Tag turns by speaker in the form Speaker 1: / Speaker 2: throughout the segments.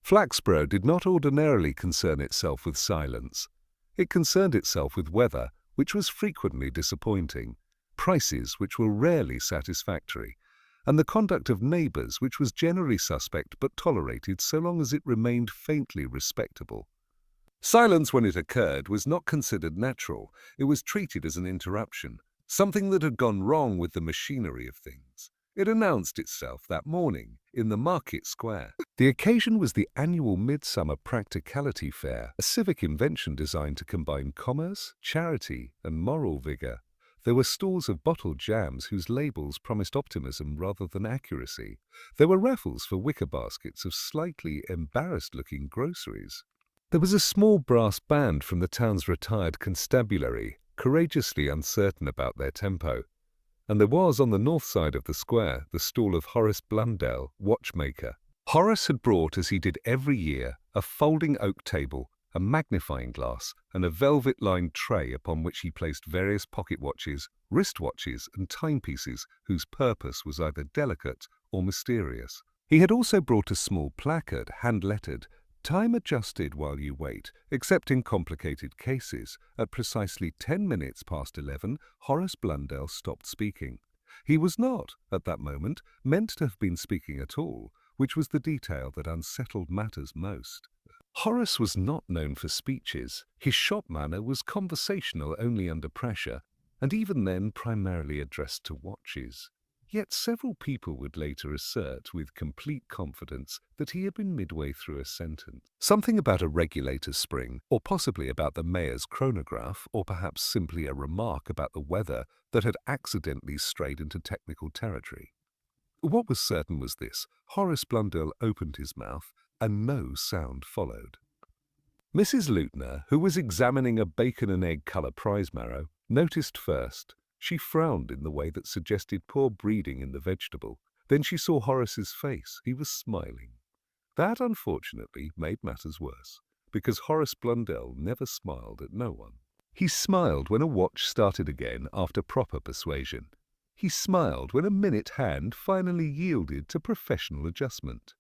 Speaker 1: Flaxborough did not ordinarily concern itself with silence. It concerned itself with weather, which was frequently disappointing, prices which were rarely satisfactory, and the conduct of neighbours which was generally suspect but tolerated so long as it remained faintly respectable. Silence when it occurred was not considered natural. It was treated as an interruption, something that had gone wrong with the machinery of things. It announced itself that morning in the market square. The occasion was the annual Midsummer Practicality Fair, a civic invention designed to combine commerce, charity, and moral vigour. There were stalls of bottled jams whose labels promised optimism rather than accuracy. There were raffles for wicker baskets of slightly embarrassed-looking groceries. There was a small brass band from the town's retired constabulary, courageously uncertain about their tempo. And there was, on the north side of the square, the stall of Horace Blundell, watchmaker. Horace had brought, as he did every year, a folding oak table, a magnifying glass, and a velvet-lined tray upon which he placed various pocket watches, wrist watches, and timepieces whose purpose was either delicate or mysterious. He had also brought a small placard, hand-lettered, "Time adjusted while you wait, except in complicated cases." At precisely 10 minutes past 11, Horace Blundell stopped speaking. He was not, at that moment, meant to have been speaking at all, which was the detail that unsettled matters most. Horace was not known for speeches. His shop manner was conversational only under pressure, and even then primarily addressed to watches. Yet several people would later assert with complete confidence that he had been midway through a sentence. Something about a regulator spring, or possibly about the mayor's chronograph, or perhaps simply a remark about the weather that had accidentally strayed into technical territory. What was certain was this: Horace Blundell opened his mouth, and no sound followed. Mrs. Lutner, who was examining a bacon and egg colour prize marrow, noticed first. She frowned in the way that suggested poor breeding in the vegetable. Then she saw Horace's face. He was smiling. That, unfortunately, made matters worse, because Horace Blundell never smiled at no one. He smiled when a watch started again after proper persuasion. He smiled when a minute hand finally yielded to professional adjustment.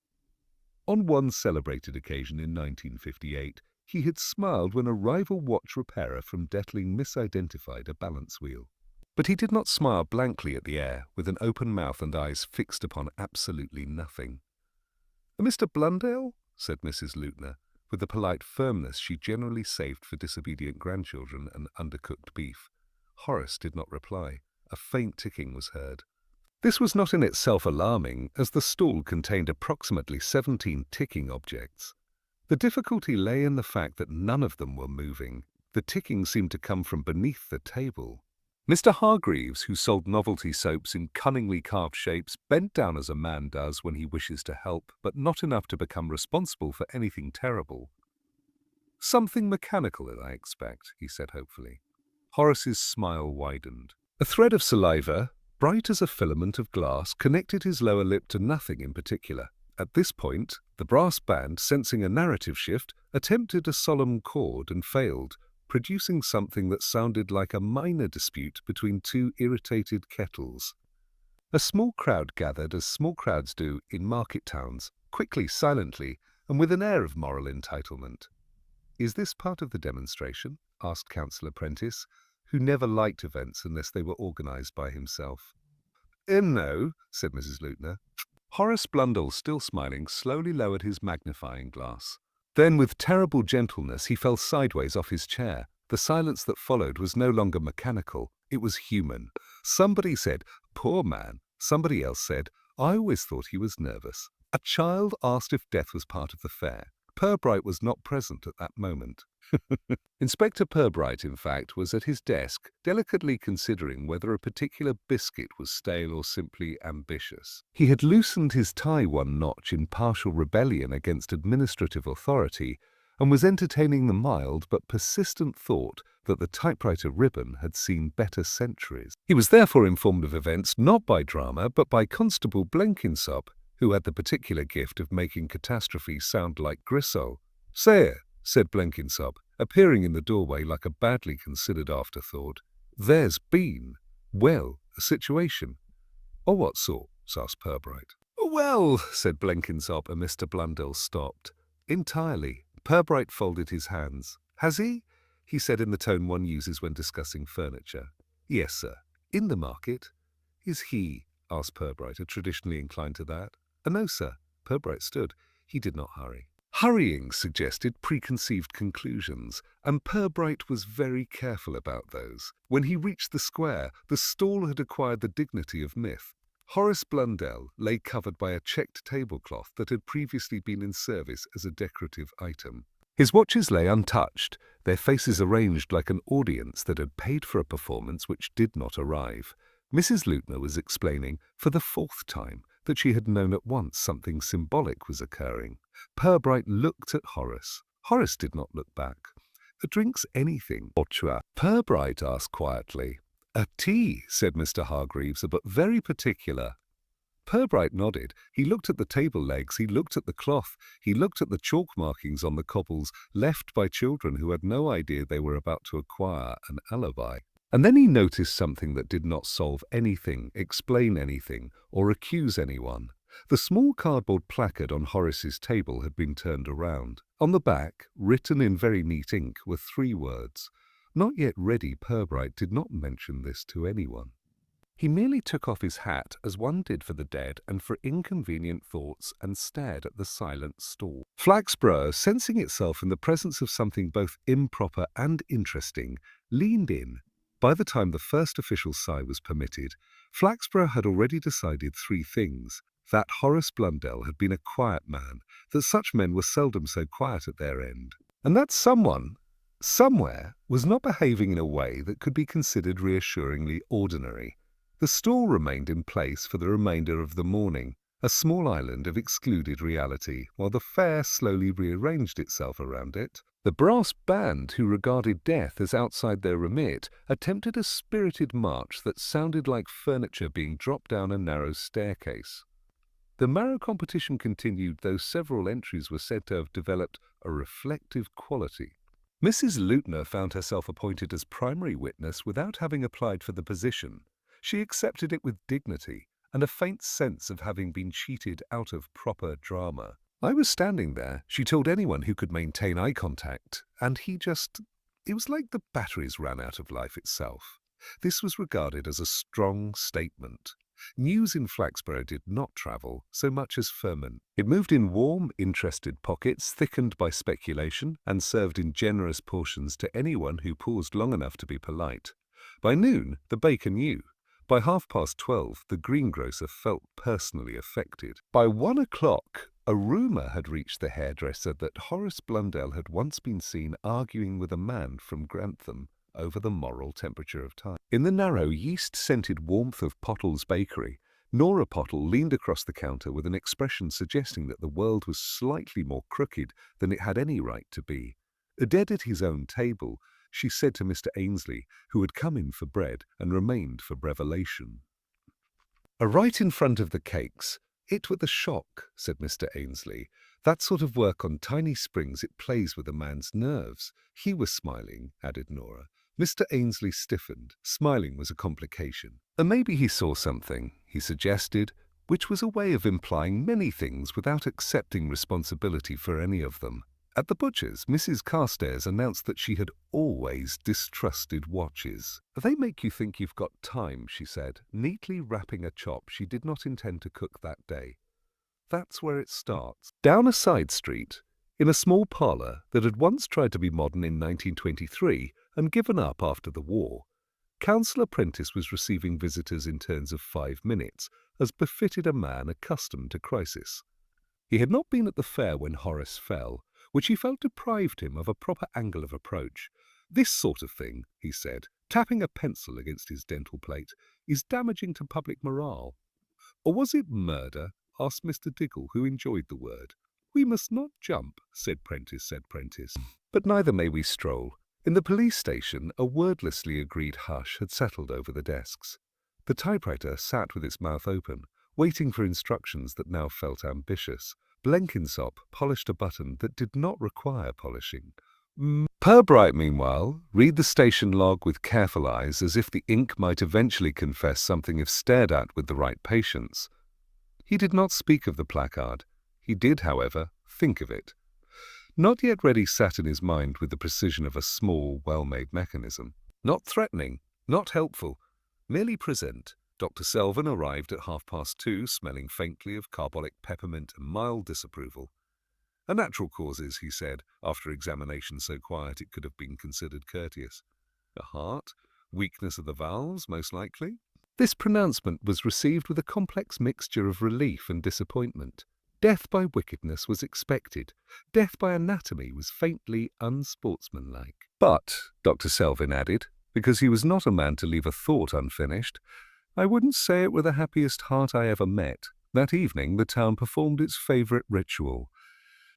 Speaker 1: On one celebrated occasion in 1958, he had smiled when a rival watch repairer from Detling misidentified a balance wheel. But he did not smile blankly at the air, with an open mouth and eyes fixed upon absolutely nothing. "Mr. Blundell?" said Mrs. Lutner, with the polite firmness she generally saved for disobedient grandchildren and undercooked beef. Horace did not reply. A faint ticking was heard. This was not in itself alarming, as the stall contained approximately 17 ticking objects. The difficulty lay in the fact that none of them were moving. The ticking seemed to come from beneath the table. Mr. Hargreaves, who sold novelty soaps in cunningly carved shapes, bent down as a man does when he wishes to help, but not enough to become responsible for anything terrible. "Something mechanical, I expect," he said hopefully. Horace's smile widened. A thread of saliva, bright as a filament of glass, connected his lower lip to nothing in particular. At this point, the brass band, sensing a narrative shift, attempted a solemn chord and failed, producing something that sounded like a minor dispute between two irritated kettles. A small crowd gathered, as small crowds do in market towns, quickly, silently, and with an air of moral entitlement. "Is this part of the demonstration?" asked Councillor Prentice, who never liked events unless they were organised by himself. No," said Mrs. Lutner. Horace Blundell, still smiling, slowly lowered his magnifying glass. Then, with terrible gentleness, he fell sideways off his chair. The silence that followed was no longer mechanical. It was human. Somebody said, "Poor man." Somebody else said, "I always thought he was nervous." A child asked if death was part of the fair. Purbright was not present at that moment. Inspector Purbright, in fact, was at his desk, delicately considering whether a particular biscuit was stale or simply ambitious. He had loosened his tie one notch in partial rebellion against administrative authority, and was entertaining the mild but persistent thought that the typewriter ribbon had seen better centuries. He was therefore informed of events not by drama but by Constable Blenkinsop, who had the particular gift of making catastrophe sound like gristle. "Sir," said Blenkinsop, appearing in the doorway like a badly considered afterthought, "there's been, well, a situation." "Or what sort?" asked Purbright. "Well," said Blenkinsop, and Mr. Blundell stopped. Entirely. Purbright folded his hands. Has he? He said in the tone one uses when discussing furniture. Yes, sir. In the market. Is he? Asked Purbright, traditionally inclined to that. No, sir. Purbright stood. He did not hurry. Hurrying suggested preconceived conclusions, and Purbright was very careful about those. When he reached the square, the stall had acquired the dignity of myth. Horace Blundell lay covered by a checked tablecloth that had previously been in service as a decorative item. His watches lay untouched, their faces arranged like an audience that had paid for a performance which did not arrive. Mrs. Lutner was explaining, for the fourth time, that she had known at once something symbolic was occurring. Purbright looked at Horace. Horace did not look back. Drinks anything? Purbright asked quietly. A tea, said Mr. Hargreaves, but very particular. Purbright nodded. He looked at the table legs, he looked at the cloth, he looked at the chalk markings on the cobbles left by children who had no idea they were about to acquire an alibi. And then he noticed something that did not solve anything, explain anything, or accuse anyone. The small cardboard placard on Horace's table had been turned around. On the back, written in very neat ink, were 3 words. Not yet ready, Purbright did not mention this to anyone. He merely took off his hat as one did for the dead and for inconvenient thoughts and stared at the silent stall. Flaxborough, sensing itself in the presence of something both improper and interesting, leaned in. By the time the first official sigh was permitted, Flaxborough had already decided 3 things. That Horace Blundell had been a quiet man, that such men were seldom so quiet at their end, and that someone, somewhere, was not behaving in a way that could be considered reassuringly ordinary. The stall remained in place for the remainder of the morning, a small island of excluded reality, while the fair slowly rearranged itself around it. The brass band, who regarded death as outside their remit, attempted a spirited march that sounded like furniture being dropped down a narrow staircase. The marrow competition continued, though several entries were said to have developed a reflective quality. Mrs. Lutner found herself appointed as primary witness without having applied for the position. She accepted it with dignity and a faint sense of having been cheated out of proper drama. I was standing there, she told anyone who could maintain eye contact, and it was like the batteries ran out of life itself. This was regarded as a strong statement. News in Flaxborough did not travel so much as ferment. It moved in warm, interested pockets, thickened by speculation, and served in generous portions to anyone who paused long enough to be polite. By noon, the baker knew. By 12:30, the greengrocer felt personally affected. By 1 o'clock, a rumour had reached the hairdresser that Horace Blundell had once been seen arguing with a man from Grantham over the moral temperature of time. In the narrow, yeast-scented warmth of Pottle's bakery, Nora Pottle leaned across the counter with an expression suggesting that the world was slightly more crooked than it had any right to be. Dead at his own table, she said to Mr. Ainsley, who had come in for bread and remained for brevelation. Right in front of the cakes. It were the shock, said Mr. Ainsley. That sort of work on tiny springs, it plays with a man's nerves. He was smiling, added Nora. Mr. Ainsley stiffened. Smiling was a complication. Maybe he saw something, he suggested, which was a way of implying many things without accepting responsibility for any of them. At the butcher's, Mrs. Carstairs announced that she had always distrusted watches. They make you think you've got time, she said, neatly wrapping a chop she did not intend to cook that day. That's where it starts. Down a side street, in a small parlour that had once tried to be modern in 1923 and given up after the war, Councillor Prentice was receiving visitors in turns of 5 minutes, as befitted a man accustomed to crisis. He had not been at the fair when Horace fell, which he felt deprived him of a proper angle of approach. This sort of thing, he said, tapping a pencil against his dental plate, is damaging to public morale. Or was it murder? Asked Mr. Diggle, who enjoyed the word. We must not jump, said Prentice. But neither may we stroll. In the police station, a wordlessly agreed hush had settled over the desks. The typewriter sat with its mouth open, waiting for instructions that now felt ambitious. Blenkinsop polished a button that did not require polishing. Purbright, meanwhile, read the station log with careful eyes, as if the ink might eventually confess something if stared at with the right patience. He did not speak of the placard. He did, however, think of it. Not yet ready sat in his mind with the precision of a small, well-made mechanism. Not threatening, not helpful, merely present. Dr. Selvin arrived at 2:30, smelling faintly of carbolic peppermint and mild disapproval. "A natural causes," he said, after examination so quiet it could have been considered courteous. "A heart? Weakness of the valves, most likely?" This pronouncement was received with a complex mixture of relief and disappointment. Death by wickedness was expected. Death by anatomy was faintly unsportsmanlike. But, Dr. Selvin added, because he was not a man to leave a thought unfinished, I wouldn't say it were the happiest heart I ever met. That evening the town performed its favourite ritual.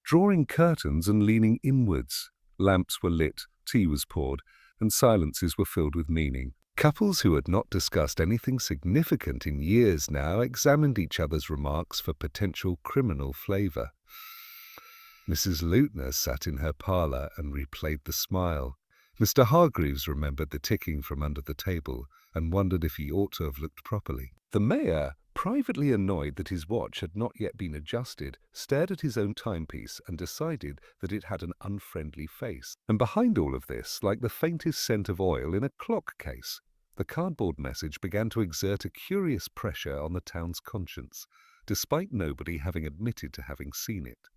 Speaker 1: Drawing curtains and leaning inwards, lamps were lit, tea was poured, and silences were filled with meaning. Couples who had not discussed anything significant in years now examined each other's remarks for potential criminal flavour. Mrs. Lutner sat in her parlour and replayed the smile. Mr. Hargreaves remembered the ticking from under the table and wondered if he ought to have looked properly. The mayor, privately annoyed that his watch had not yet been adjusted, stared at his own timepiece and decided that it had an unfriendly face. And behind all of this, like the faintest scent of oil in a clock case, the cardboard message began to exert a curious pressure on the town's conscience, despite nobody having admitted to having seen it.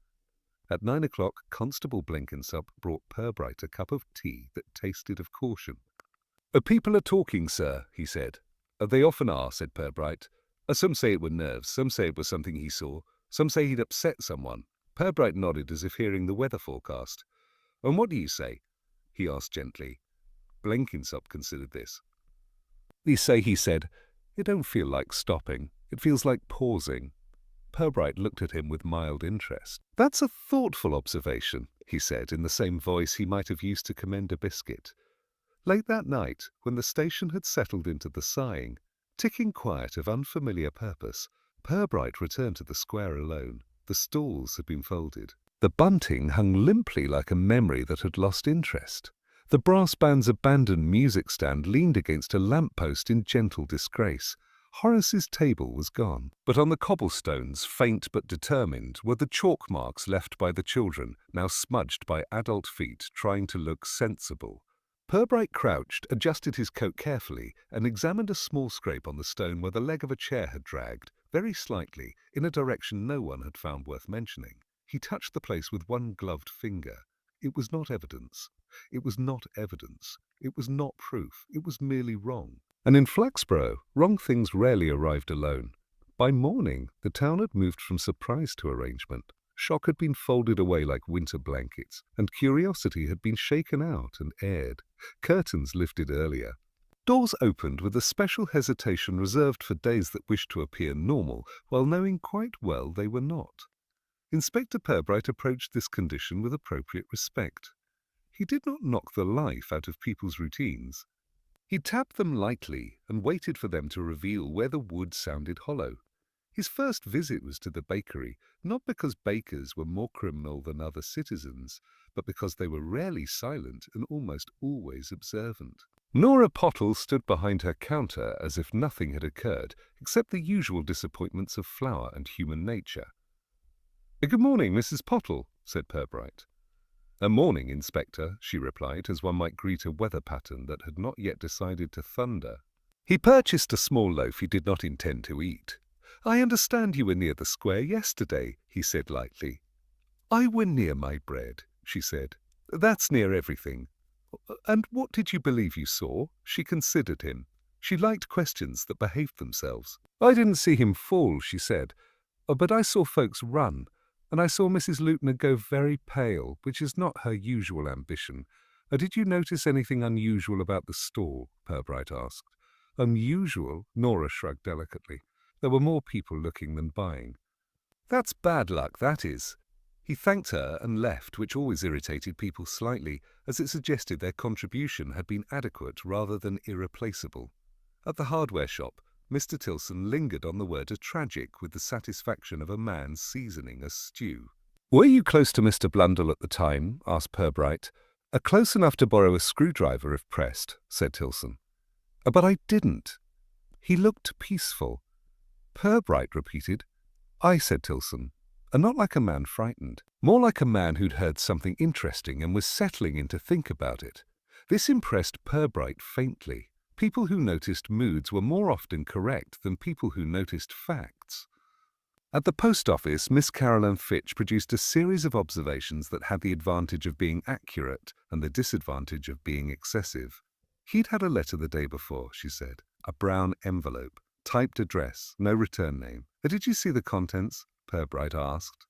Speaker 1: At 9 o'clock, Constable Blenkinsop brought Purbright a cup of tea that tasted of caution. "People are talking, sir," he said. "They often are," said Purbright. "Some say it were nerves, some say it was something he saw, some say he'd upset someone." Purbright nodded as if hearing the weather forecast. "And what do you say?" he asked gently. Blenkinsop considered this. "They say," he said, "it don't feel like stopping. It feels like pausing." Purbright looked at him with mild interest. "That's a thoughtful observation," he said in the same voice he might have used to commend a biscuit. Late that night, when the station had settled into the sighing, ticking quiet of unfamiliar purpose, Purbright returned to the square alone. The stalls had been folded. The bunting hung limply like a memory that had lost interest. The brass band's abandoned music stand leaned against a lamp-post in gentle disgrace. Horace's table was gone. But on the cobblestones, faint but determined, were the chalk marks left by the children, now smudged by adult feet trying to look sensible. Purbright crouched, adjusted his coat carefully, and examined a small scrape on the stone where the leg of a chair had dragged, very slightly, in a direction no one had found worth mentioning. He touched the place with one gloved finger. It was not evidence. It was not evidence. It was not proof. It was merely wrong. And in Flaxborough, wrong things rarely arrived alone. By morning, the town had moved from surprise to arrangement. Shock had been folded away like winter blankets, and curiosity had been shaken out and aired. Curtains lifted earlier. Doors opened with a special hesitation reserved for days that wished to appear normal, while knowing quite well they were not. Inspector Purbright approached this condition with appropriate respect. He did not knock the life out of people's routines. He tapped them lightly and waited for them to reveal where the wood sounded hollow. His first visit was to the bakery, not because bakers were more criminal than other citizens, but because they were rarely silent and almost always observant. Nora Pottle stood behind her counter as if nothing had occurred, except the usual disappointments of flour and human nature. "Good morning, Mrs. Pottle," said Purbright. "A morning, Inspector," she replied, as one might greet a weather pattern that had not yet decided to thunder. He purchased a small loaf he did not intend to eat. "I understand you were near the square yesterday," he said lightly. "I were near my bread," she said. "That's near everything." "And what did you believe you saw?" She considered him. She liked questions that behaved themselves. "I didn't see him fall," she said, "but I saw folks run, and I saw Mrs. Lutner go very pale, which is not her usual ambition. Did you notice anything unusual about the stall?" Purbright asked. "Unusual?" Nora shrugged delicately. There were more people looking than buying. "That's bad luck, that is." He thanked her and left, which always irritated people slightly, as it suggested their contribution had been adequate rather than irreplaceable. At the hardware shop, Mr. Tilson lingered on the word tragic with the satisfaction of a man seasoning a stew. "Were you close to Mr. Blundell at the time?" asked Purbright. "Close enough to borrow a screwdriver if pressed," said Tilson. "But I didn't." He looked peaceful. Purbright repeated. "I," said Tilson. and not like a man frightened. More like a man who'd heard something interesting and was settling in to think about it. This impressed Purbright faintly. People who noticed moods were more often correct than people who noticed facts. At the post office, Miss Caroline Fitch produced a series of observations that had the advantage of being accurate and the disadvantage of being excessive. He'd had a letter the day before, she said. A brown envelope, typed address, no return name. Did you see the contents? Purbright asked.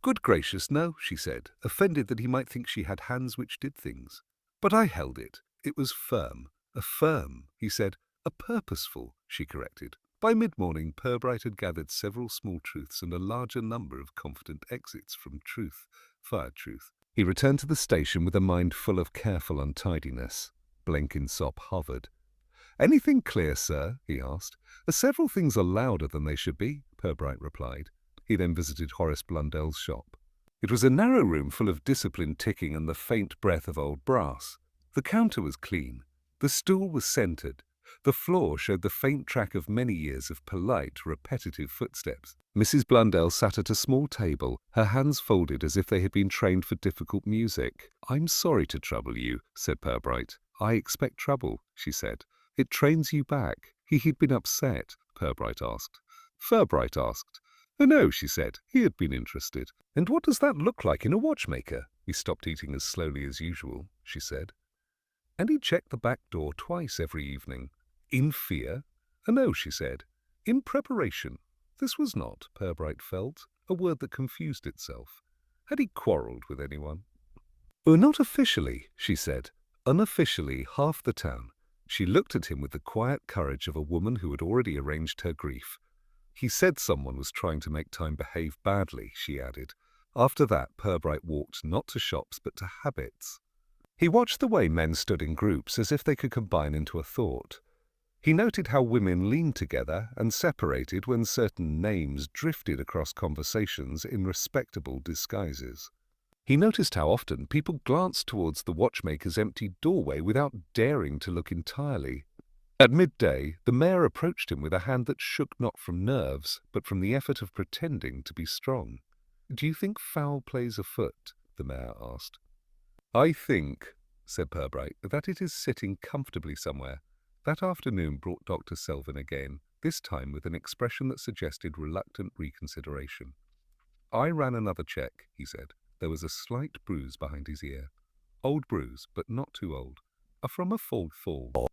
Speaker 1: Good gracious, no, she said, offended that he might think she had hands which did things. But I held it. It was firm. A firm, he said. A purposeful, she corrected. By mid-morning, Purbright had gathered several small truths and a larger number of confident exits from truth, via truth. He returned to the station with a mind full of careful untidiness. Blenkinsop hovered. Anything clear, sir? He asked. Several things are louder than they should be, Purbright replied. He then visited Horace Blundell's shop. It was a narrow room full of disciplined ticking and the faint breath of old brass. The counter was clean. The stool was centered. The floor showed the faint track of many years of polite, repetitive footsteps. Mrs. Blundell sat at a small table, her hands folded as if they had been trained for difficult music. I'm sorry to trouble you, said Purbright. I expect trouble, she said. It trains you back. He'd been upset, Purbright asked. Purbright asked. Oh, no, she said. He had been interested. And what does that look like in a watchmaker? He stopped eating as slowly as usual, she said. And he checked the back door twice every evening. In fear? No, she said. In preparation. This was not, Purbright felt, a word that confused itself. Had he quarrelled with anyone? Not officially, she said. Unofficially, half the town. She looked at him with the quiet courage of a woman who had already arranged her grief. He said someone was trying to make time behave badly, she added. After that, Purbright walked not to shops but to habits. He watched the way men stood in groups as if they could combine into a thought. He noted how women leaned together and separated when certain names drifted across conversations in respectable disguises. He noticed how often people glanced towards the watchmaker's empty doorway without daring to look entirely. At midday, the mayor approached him with a hand that shook not from nerves, but from the effort of pretending to be strong. Do you think foul play's afoot? The mayor asked. I think, said Purbright, that it is sitting comfortably somewhere. That afternoon brought Dr. Selvin again, this time with an expression that suggested reluctant reconsideration. I ran another check, he said. There was a slight bruise behind his ear. Old bruise, but not too old. From a fall,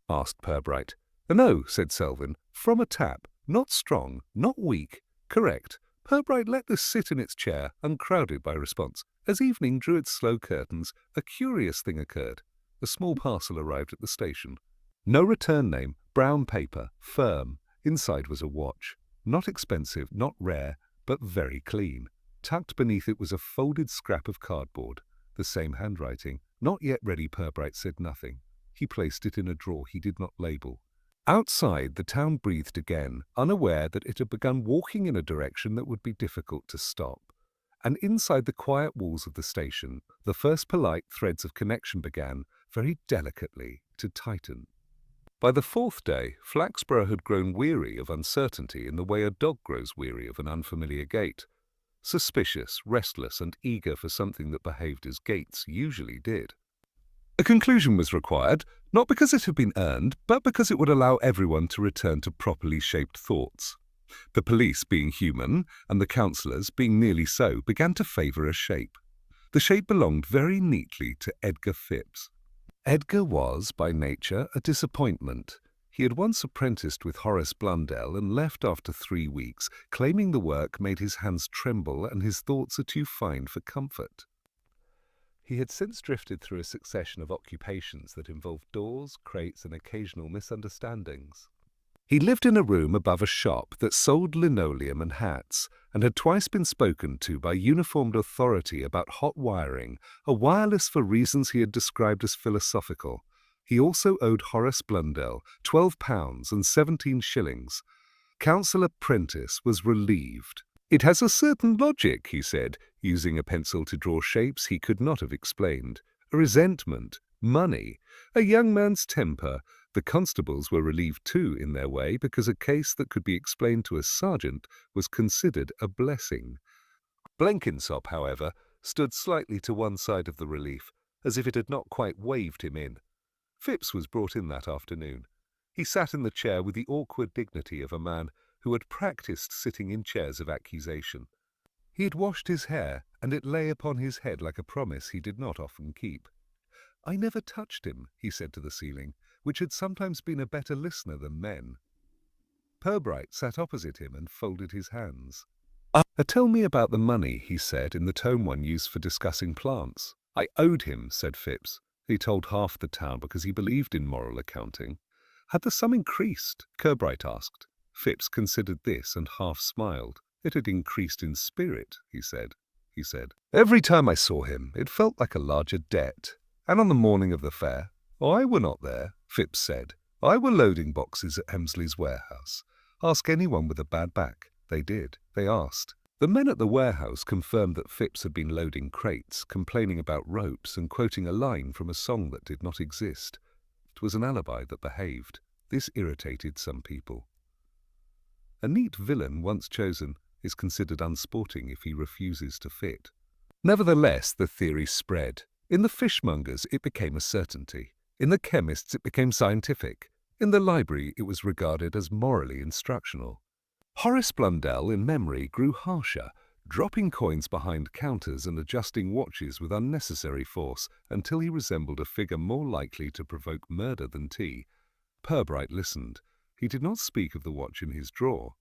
Speaker 1: asked Purbright. No, said Selvin. From a tap. Not strong, not weak. Correct. Purbright let this sit in its chair, uncrowded by response. As evening drew its slow curtains, a curious thing occurred. A small parcel arrived at the station. No return name, brown paper, firm. Inside was a watch. Not expensive, not rare, but very clean. Tucked beneath it was a folded scrap of cardboard. The same handwriting. Not yet ready, Purbright said nothing. He placed it in a drawer he did not label. Outside, the town breathed again, unaware that it had begun walking in a direction that would be difficult to stop. And inside the quiet walls of the station, the first polite threads of connection began, very delicately, to tighten. By the fourth day, Flaxborough had grown weary of uncertainty in the way a dog grows weary of an unfamiliar gate. Suspicious, restless, and eager for something that behaved as gates usually did. A conclusion was required, not because it had been earned, but because it would allow everyone to return to properly shaped thoughts. The police, being human, and the councillors, being nearly so, began to favour a shape. The shape belonged very neatly to Edgar Phipps. Edgar was, by nature, a disappointment. He had once apprenticed with Horace Blundell and left after 3 weeks, claiming the work made his hands tremble and his thoughts are too fine for comfort. He had since drifted through a succession of occupations that involved doors, crates, and occasional misunderstandings. He lived in a room above a shop that sold linoleum and hats, and had twice been spoken to by uniformed authority about hot wiring, a wireless for reasons he had described as philosophical. He also owed Horace Blundell £12 and 17 shillings. Councillor Prentice was relieved. It has a certain logic, he said, using a pencil to draw shapes he could not have explained. Resentment, money, a young man's temper. The constables were relieved too in their way, because a case that could be explained to a sergeant was considered a blessing. Blenkinsop, however, stood slightly to one side of the relief, as if it had not quite waved him in. Phipps was brought in that afternoon. He sat in the chair with the awkward dignity of a man who had practiced sitting in chairs of accusation. He had washed his hair, and it lay upon his head like a promise he did not often keep. "I never touched him," he said to the ceiling, which had sometimes been a better listener than men. Purbright sat opposite him and folded his hands. "Tell me about the money," he said, in the tone one used for discussing plants. "I owed him," said Phipps. He told half the town because he believed in moral accounting. "Had the sum increased?" Purbright asked. Phipps considered this and half smiled. "It had increased in spirit," he said. "Every time I saw him, it felt like a larger debt. And on the morning of the fair—" "I were not there," Phipps said. "I were loading boxes at Hemsley's warehouse. Ask anyone with a bad back." They did. They asked. The men at the warehouse confirmed that Phipps had been loading crates, complaining about ropes and quoting a line from a song that did not exist. It was an alibi that behaved. This irritated some people. A neat villain, once chosen, is considered unsporting if he refuses to fit. Nevertheless, the theory spread. In the fishmongers, it became a certainty. In the chemists, it became scientific. In the library, it was regarded as morally instructional. Horace Blundell, in memory, grew harsher, dropping coins behind counters and adjusting watches with unnecessary force until he resembled a figure more likely to provoke murder than tea. Purbright listened. He did not speak of the watch in his drawer.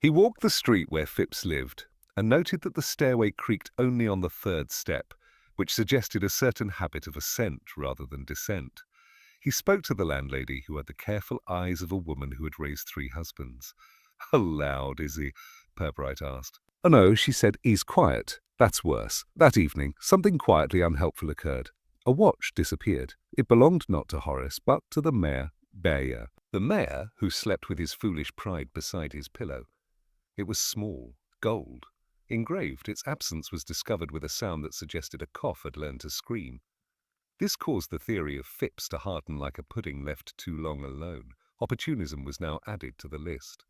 Speaker 1: He walked the street where Phipps lived and noted that the stairway creaked only on the third step, which suggested a certain habit of ascent rather than descent. He spoke to the landlady, who had the careful eyes of a woman who had raised 3 husbands. "How loud is he?" Purbright asked. "Oh no," she said, "he's quiet. That's worse. That evening, something quietly unhelpful occurred. A watch disappeared. It belonged not to Horace, but to the mayor, Bayer. The mayor, who slept with his foolish pride beside his pillow. It was small, gold. Engraved, its absence was discovered with a sound that suggested a cough had learned to scream. This caused the theory of Phipps to harden like a pudding left too long alone. Opportunism was now added to the list.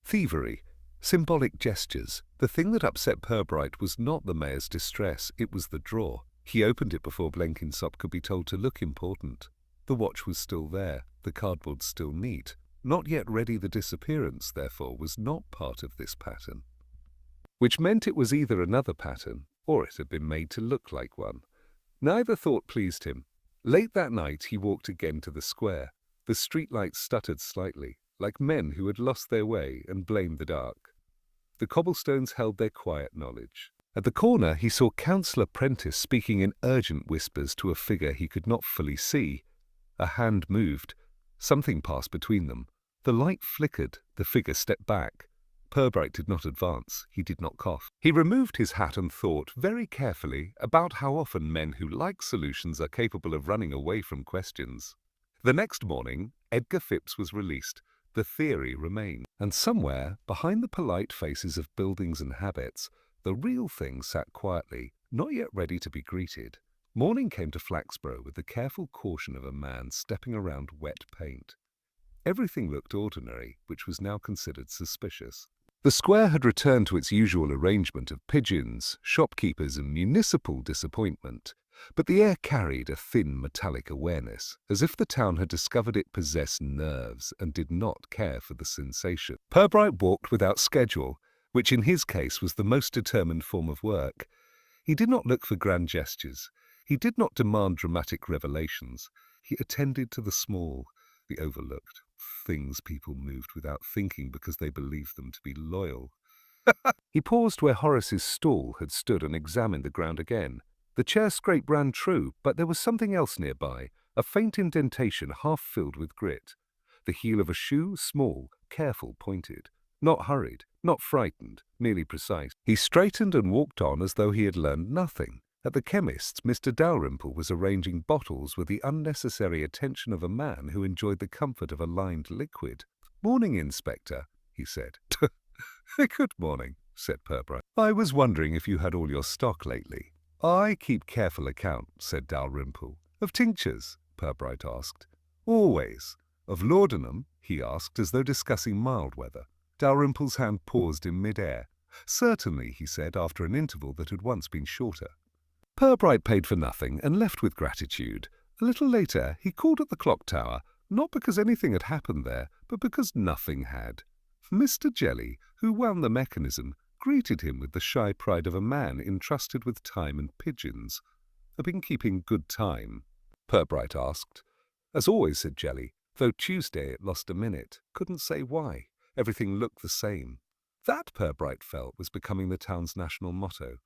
Speaker 1: Thievery, symbolic gestures. The thing that upset Purbright was not the mayor's distress, it was the drawer. He opened it before Blenkinsop could be told to look important. The watch was still there, the cardboard still neat. Not yet ready, the disappearance, therefore, was not part of this pattern. Which meant it was either another pattern, or it had been made to look like one. Neither thought pleased him. Late that night he walked again to the square. The streetlights stuttered slightly, like men who had lost their way and blamed the dark. The cobblestones held their quiet knowledge. At the corner he saw Councillor Prentice speaking in urgent whispers to a figure he could not fully see. A hand moved. Something passed between them. The light flickered. The figure stepped back. Purbright did not advance. He did not cough. He removed his hat and thought very carefully about how often men who like solutions are capable of running away from questions. The next morning, Edgar Phipps was released. The theory remained. And somewhere, behind the polite faces of buildings and habits, the real thing sat quietly, not yet ready to be greeted. Morning came to Flaxborough with the careful caution of a man stepping around wet paint. Everything looked ordinary, which was now considered suspicious. The square had returned to its usual arrangement of pigeons, shopkeepers, and municipal disappointment, but the air carried a thin metallic awareness, as if the town had discovered it possessed nerves and did not care for the sensation. Purbright walked without schedule, which in his case was the most determined form of work. He did not look for grand gestures. He did not demand dramatic revelations. He attended to the small, the overlooked, things people moved without thinking because they believed them to be loyal. He paused where Horace's stool had stood and examined the ground again. The chair scrape ran true, but there was something else nearby, a faint indentation half filled with grit. The heel of a shoe, small, careful, pointed. Not hurried, not frightened, merely precise. He straightened and walked on as though he had learned nothing. At the chemist's, Mr. Dalrymple was arranging bottles with the unnecessary attention of a man who enjoyed the comfort of a lined liquid. "Morning, Inspector," he said. "Good morning," said Purbright. "I was wondering if you had all your stock lately." "I keep careful account," said Dalrymple. "Of tinctures?" Purbright asked. "Always." "Of laudanum?" he asked, as though discussing mild weather. Dalrymple's hand paused in mid-air. Certainly, he said after an interval that had once been shorter. Purbright paid for nothing and left with gratitude. A little later, he called at the clock tower, not because anything had happened there, but because nothing had. Mr. Jelly, who wound the mechanism, greeted him with the shy pride of a man entrusted with time and pigeons. "I've been keeping good time?" Purbright asked. "As always," said Jelly, though Tuesday it lost a minute. Couldn't say why. Everything looked the same. That, Purbright felt, was becoming the town's national motto.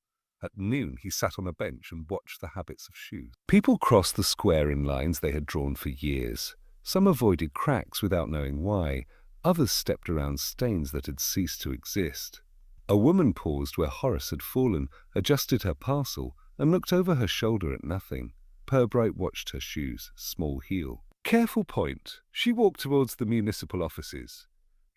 Speaker 1: At noon he sat on a bench and watched the habits of shoes. People crossed the square in lines they had drawn for years. Some avoided cracks without knowing why. Others stepped around stains that had ceased to exist. A woman paused where Horace had fallen, adjusted her parcel, and looked over her shoulder at nothing. Purbright watched her shoes, small heel. Careful point. She walked towards the municipal offices.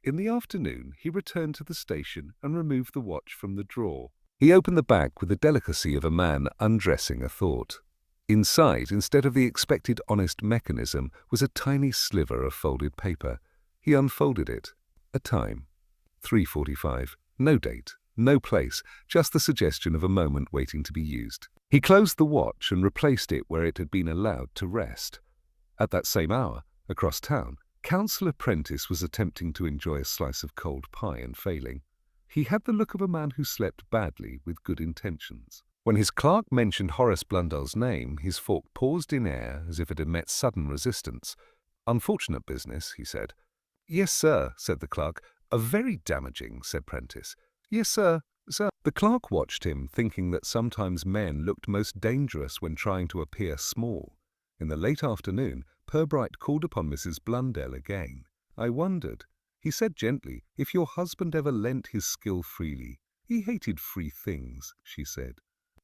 Speaker 1: In the afternoon, he returned to the station and removed the watch from the drawer. He opened the back with the delicacy of a man undressing a thought. Inside, instead of the expected honest mechanism, was a tiny sliver of folded paper. He unfolded it. A time. 3:45. No date, no place, just the suggestion of a moment waiting to be used. He closed the watch and replaced it where it had been allowed to rest. At that same hour, across town, Councillor Prentice was attempting to enjoy a slice of cold pie and failing. He had the look of a man who slept badly with good intentions. When his clerk mentioned Horace Blundell's name, his fork paused in air as if it had met sudden resistance. "Unfortunate business," he said. "Yes, sir," said the clerk. "A very damaging," said Prentice. "Yes, sir, sir." The clerk watched him, thinking that sometimes men looked most dangerous when trying to appear small. In the late afternoon, Purbright called upon Mrs. Blundell again. "I wondered," he said gently, "if your husband ever lent his skill freely." "He hated free things," she said.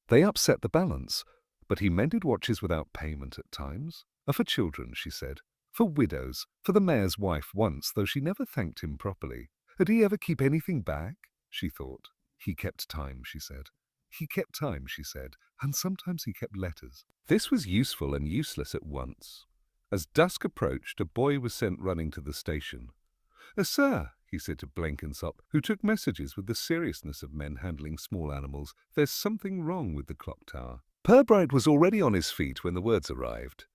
Speaker 1: "They upset the balance, but he mended watches without payment at times. For children," she said. "For widows, for the mayor's wife once, though she never thanked him properly. Had he ever keep anything back?" she thought. "He kept time," she said. "He kept time," she said, "and sometimes he kept letters." This was useful and useless at once. As dusk approached, a boy was sent running to the station. "Sir," he said to Blenkinsop, who took messages with the seriousness of men handling small animals, "there's something wrong with the clock tower." Purbright was already on his feet when the words arrived.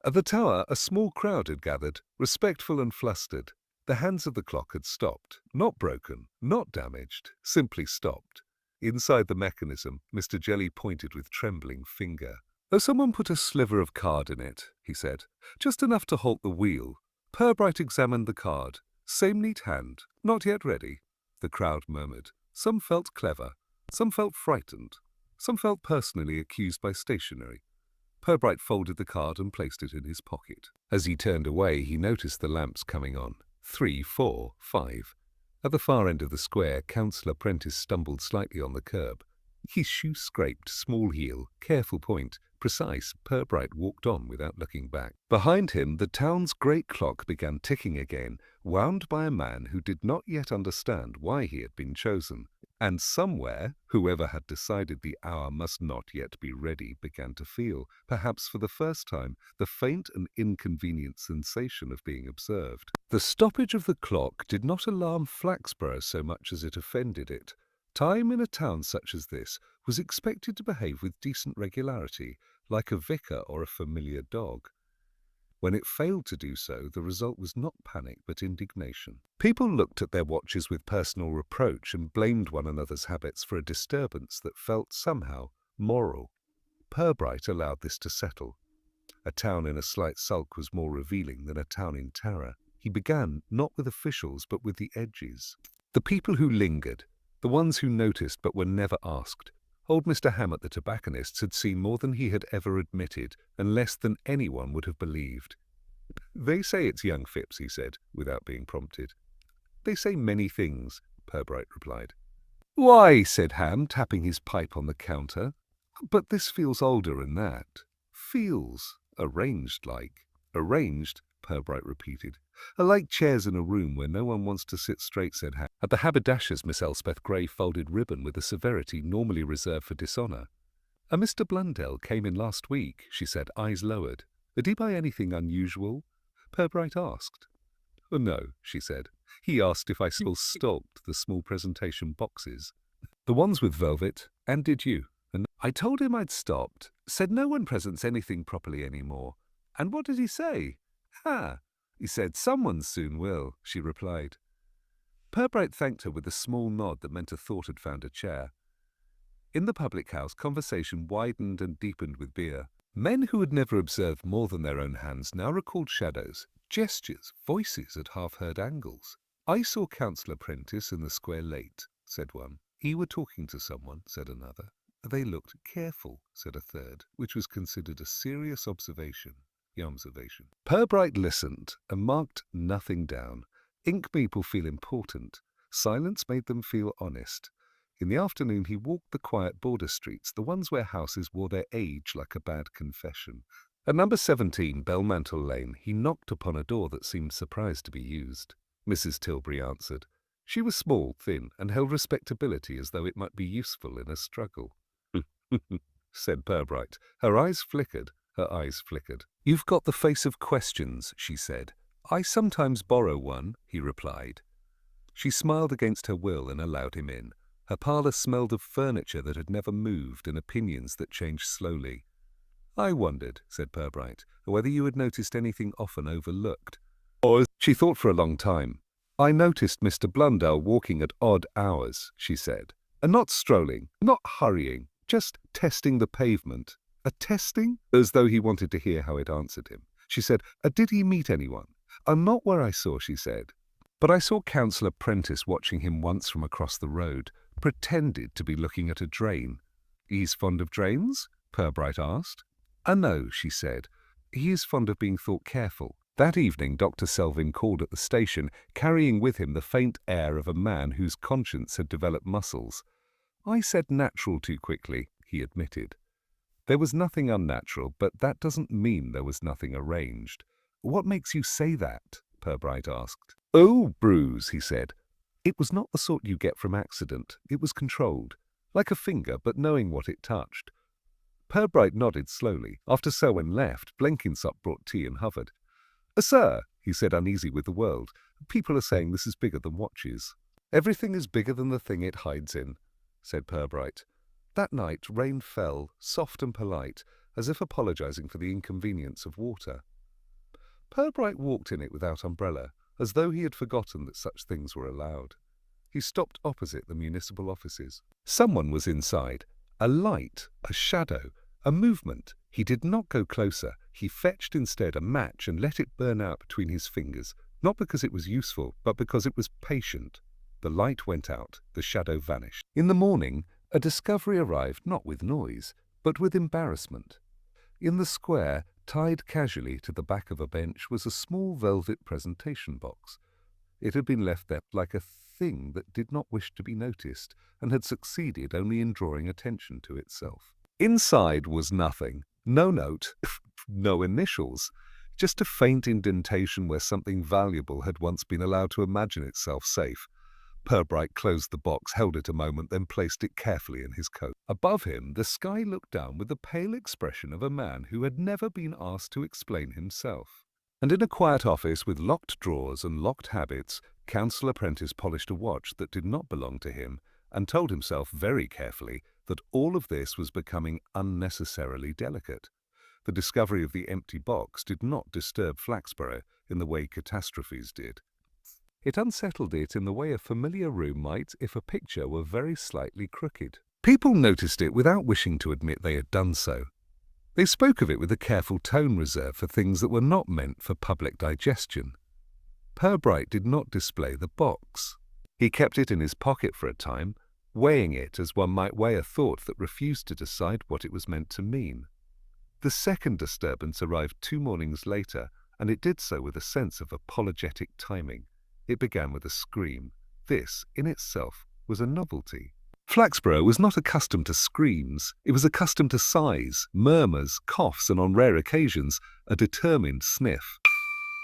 Speaker 1: At the tower, a small crowd had gathered, respectful and flustered. The hands of the clock had stopped. Not broken, not damaged, simply stopped. Inside the mechanism, Mr. Jelly pointed with trembling finger. "Someone put a sliver of card in it," he said. "Just enough to halt the wheel." Purbright examined the card. "Same neat hand. Not yet ready." The crowd murmured. Some felt clever. Some felt frightened. Some felt personally accused by stationery. Purbright folded the card and placed it in his pocket. As he turned away, he noticed the lamps coming on. 3, 4, 5. At the far end of the square, Councillor Prentice stumbled slightly on the curb. His shoe scraped, small heel, careful point, precise. Purbright walked on without looking back. Behind him, the town's great clock began ticking again, wound by a man who did not yet understand why he had been chosen. And somewhere, whoever had decided the hour must not yet be ready began to feel, perhaps for the first time, the faint and inconvenient sensation of being observed. The stoppage of the clock did not alarm Flaxborough so much as it offended it. Time in a town such as this was expected to behave with decent regularity, like a vicar or a familiar dog. When it failed to do so, the result was not panic but indignation. People looked at their watches with personal reproach and blamed one another's habits for a disturbance that felt somehow moral. Purbright allowed this to settle. A town in a slight sulk was more revealing than a town in terror. He began not with officials but with the edges. The people who lingered, the ones who noticed but were never asked. Old Mr. Hammett the tobacconist had seen more than he had ever admitted, and less than anyone would have believed. "They say it's young Phipps," he said, without being prompted. "They say many things," Purbright replied. "Why," said Ham, tapping his pipe on the counter. "But this feels older than that." "Feels. Arranged like." "Arranged," Purbright repeated. "Like chairs in a room where no one wants to sit straight," said Ham. At the haberdasher's, Miss Elspeth Grey folded ribbon with a severity normally reserved for dishonour. "A Mr. Blundell came in last week," she said, eyes lowered. "Did he buy anything unusual?" Purbright asked. "No," she said. "He asked if I still stalked the small presentation boxes." The ones with velvet, and did you? And I told him I'd stopped, said no one presents anything properly anymore. And what did he say? Ha! He said, someone soon will, she replied. Purbright thanked her with a small nod that meant a thought had found a chair. In the public house, conversation widened and deepened with beer. Men who had never observed more than their own hands now recalled shadows, gestures, voices at half-heard angles. I saw Councillor Prentice in the square late, said one. He were talking to someone, said another. They looked careful, said a third, which was considered a serious observation. Purbright listened and marked nothing down. Ink people feel important. Silence made them feel honest. In the afternoon he walked the quiet border streets, the ones where houses wore their age like a bad confession. At number 17, Belmantle Lane, he knocked upon a door that seemed surprised to be used. Mrs. Tilbury answered. She was small, thin, and held respectability as though it might be useful in a struggle. Said Purbright. Her eyes flickered. You've got the face of questions, she said. I sometimes borrow one, he replied. She smiled against her will and allowed him in. Her parlour smelled of furniture that had never moved and opinions that changed slowly. I wondered, said Purbright, whether you had noticed anything often overlooked. She thought for a long time. I noticed Mr. Blundell walking at odd hours, she said. And not strolling, not hurrying, just testing the pavement. A testing? As though he wanted to hear how it answered him. She said, did he meet anyone? Not where I saw, she said. But I saw Councillor Prentice watching him once from across the road, pretended to be looking at a drain. He's fond of drains? Purbright asked. No, she said. He is fond of being thought careful. That evening Dr. Selvin called at the station, carrying with him the faint air of a man whose conscience had developed muscles. I said natural too quickly, he admitted. There was nothing unnatural, but that doesn't mean there was nothing arranged. What makes you say that? Purbright asked. Oh, bruise, he said. It was not the sort you get from accident. It was controlled. Like a finger, but knowing what it touched. Purbright nodded slowly. After Selwyn left, Blenkinsop brought tea and hovered. Sir, he said, uneasy with the world, people are saying this is bigger than watches. Everything is bigger than the thing it hides in, said Purbright. That night rain fell, soft and polite, as if apologizing for the inconvenience of water. Purbright walked in it without umbrella, as though he had forgotten that such things were allowed. He stopped opposite the municipal offices. Someone was inside. A light, a shadow, a movement. He did not go closer. He fetched instead a match and let it burn out between his fingers, not because it was useful, but because it was patient. The light went out. The shadow vanished. In the morning, a discovery arrived not with noise, but with embarrassment. In the square, tied casually to the back of a bench, was a small velvet presentation box. It had been left there like a thing that did not wish to be noticed, and had succeeded only in drawing attention to itself. Inside was nothing. No note, no initials, just a faint indentation where something valuable had once been allowed to imagine itself safe. Purbright closed the box, held it a moment, then placed it carefully in his coat. Above him, the sky looked down with the pale expression of a man who had never been asked to explain himself. And in a quiet office with locked drawers and locked habits, Councillor Prentice polished a watch that did not belong to him, and told himself very carefully that all of this was becoming unnecessarily delicate. The discovery of the empty box did not disturb Flaxborough in the way catastrophes did. It unsettled it in the way a familiar room might if a picture were very slightly crooked. People noticed it without wishing to admit they had done so. They spoke of it with a careful tone reserved for things that were not meant for public digestion. Purbright did not display the box. He kept it in his pocket for a time, weighing it as one might weigh a thought that refused to decide what it was meant to mean. The second disturbance arrived 2 mornings later, and it did so with a sense of apologetic timing. It began with a scream. This, in itself, was a novelty. Flaxborough was not accustomed to screams. It was accustomed to sighs, murmurs, coughs, and on rare occasions, a determined sniff.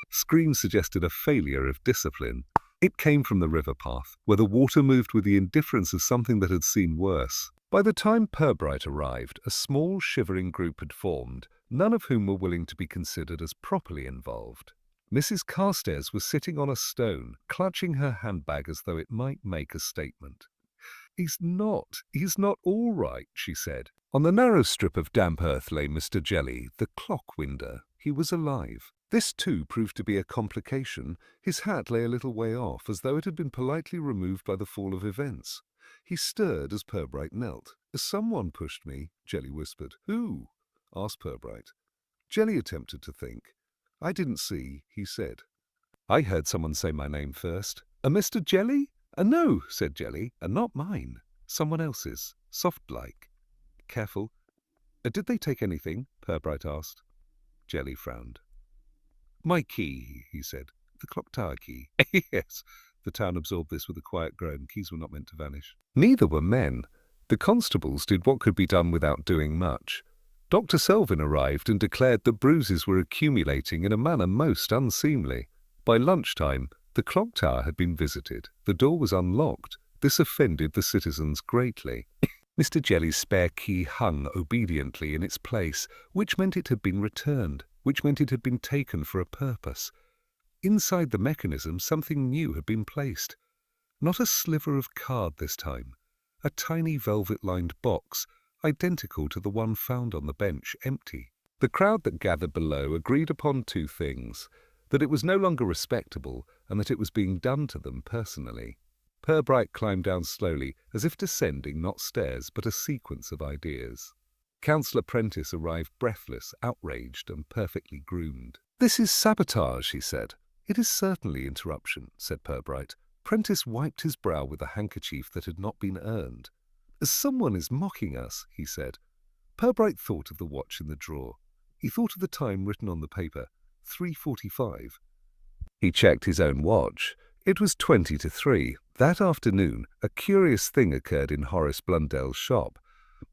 Speaker 1: Screams suggested a failure of discipline. It came from the river path, where the water moved with the indifference of something that had seen worse. By the time Purbright arrived, a small shivering group had formed, none of whom were willing to be considered as properly involved. Mrs. Carstairs was sitting on a stone, clutching her handbag as though it might make a statement. He's not all right, she said. On the narrow strip of damp earth lay Mr. Jelly, the clock winder. He was alive. This too proved to be a complication. His hat lay a little way off, as though it had been politely removed by the fall of events. He stirred as Purbright knelt. "Someone pushed me," Jelly whispered. "Who?" asked Purbright. Jelly attempted to think. "I didn't see," he said. "I heard someone say my name first. A Mr. Jelly?" No," said Jelly, "and not mine. Someone else's. Soft-like. Careful." Did they take anything?" Purbright asked. Jelly frowned. "My key," he said. "The clock tower key." "Yes." The town absorbed this with a quiet groan. Keys were not meant to vanish. Neither were men. The constables did what could be done without doing much. Dr. Selvin arrived and declared that bruises were accumulating in a manner most unseemly. By lunchtime, the clock tower had been visited. The door was unlocked. This offended the citizens greatly. Mr. Jelly's spare key hung obediently in its place, which meant it had been returned, which meant it had been taken for a purpose. Inside the mechanism, something new had been placed. Not a sliver of card this time. A tiny velvet-lined box, identical to the one found on the bench, empty. The crowd that gathered below agreed upon two things: that it was no longer respectable, and that it was being done to them personally. Purbright climbed down slowly, as if descending not stairs, but a sequence of ideas. Councillor Prentice arrived breathless, outraged, and perfectly groomed. "This is sabotage," he said. "It is certainly interruption," said Purbright. Prentice wiped his brow with a handkerchief that had not been earned. "Someone is mocking us," he said. Purbright thought of the watch in the drawer. He thought of the time written on the paper, 3:45. He checked his own watch. It was 20 to 3. That afternoon, a curious thing occurred in Horace Blundell's shop.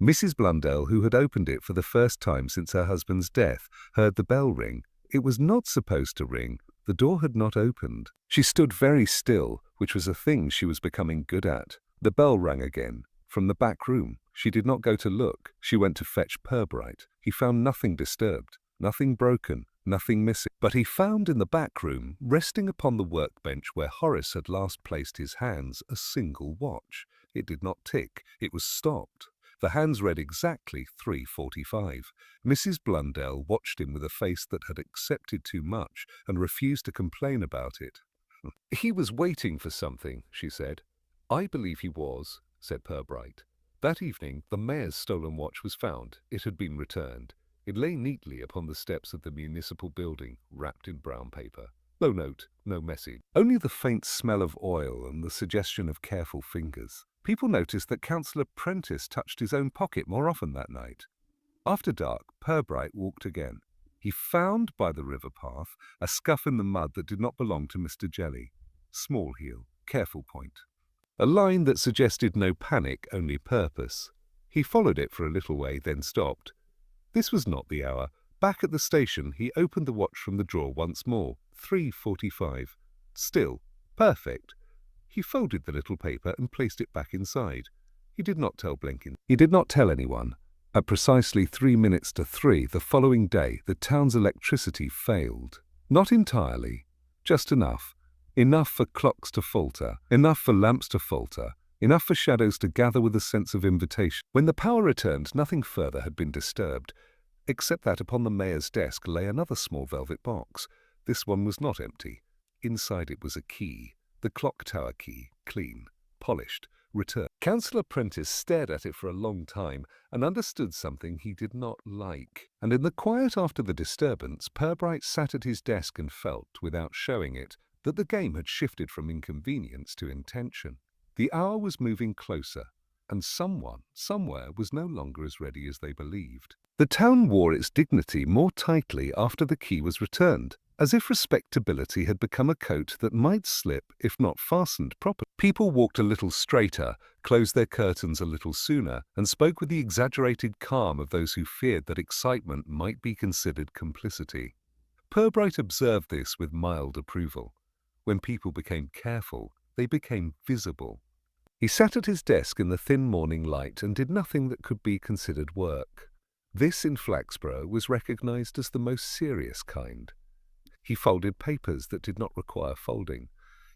Speaker 1: Mrs. Blundell, who had opened it for the first time since her husband's death, heard the bell ring. It was not supposed to ring. The door had not opened. She stood very still, which was a thing she was becoming good at. The bell rang again. From the back room. She did not go to look. She went to fetch Purbright. He found nothing disturbed, nothing broken, nothing missing. But he found in the back room, resting upon the workbench where Horace had last placed his hands, a single watch. It did not tick. It was stopped. The hands read exactly 3:45. Mrs. Blundell watched him with a face that had accepted too much and refused to complain about it. "He was waiting for something," she said. "I believe he was," said Purbright. That evening, the mayor's stolen watch was found. It had been returned. It lay neatly upon the steps of the municipal building, wrapped in brown paper. No note, no message. Only the faint smell of oil and the suggestion of careful fingers. People noticed that Councillor Prentice touched his own pocket more often that night. After dark, Purbright walked again. He found, by the river path, a scuff in the mud that did not belong to Mr. Jelly. Small heel, careful point. A line that suggested no panic, only purpose. He followed it for a little way, then stopped. This was not the hour. Back at the station, he opened the watch from the drawer once more. 3:45. Still. Perfect. He folded the little paper and placed it back inside. He did not tell Blenkin. He did not tell anyone. At precisely 3 minutes to 3 the following day, the town's electricity failed. Not entirely. Just enough. Enough for clocks to falter. Enough for lamps to falter. Enough for shadows to gather with a sense of invitation. When the power returned, nothing further had been disturbed, except that upon the mayor's desk lay another small velvet box. This one was not empty. Inside it was a key. The clock tower key, clean, polished, returned. Councillor Prentice stared at it for a long time and understood something he did not like. And in the quiet after the disturbance, Purbright sat at his desk and felt, without showing it, that the game had shifted from inconvenience to intention. The hour was moving closer, and someone, somewhere, was no longer as ready as they believed. The town wore its dignity more tightly after the key was returned, as if respectability had become a coat that might slip if not fastened properly. People walked a little straighter, closed their curtains a little sooner, and spoke with the exaggerated calm of those who feared that excitement might be considered complicity. Purbright observed this with mild approval. When people became careful, they became visible. He sat at his desk in the thin morning light and did nothing that could be considered work. This in Flaxborough was recognized as the most serious kind. He folded papers that did not require folding.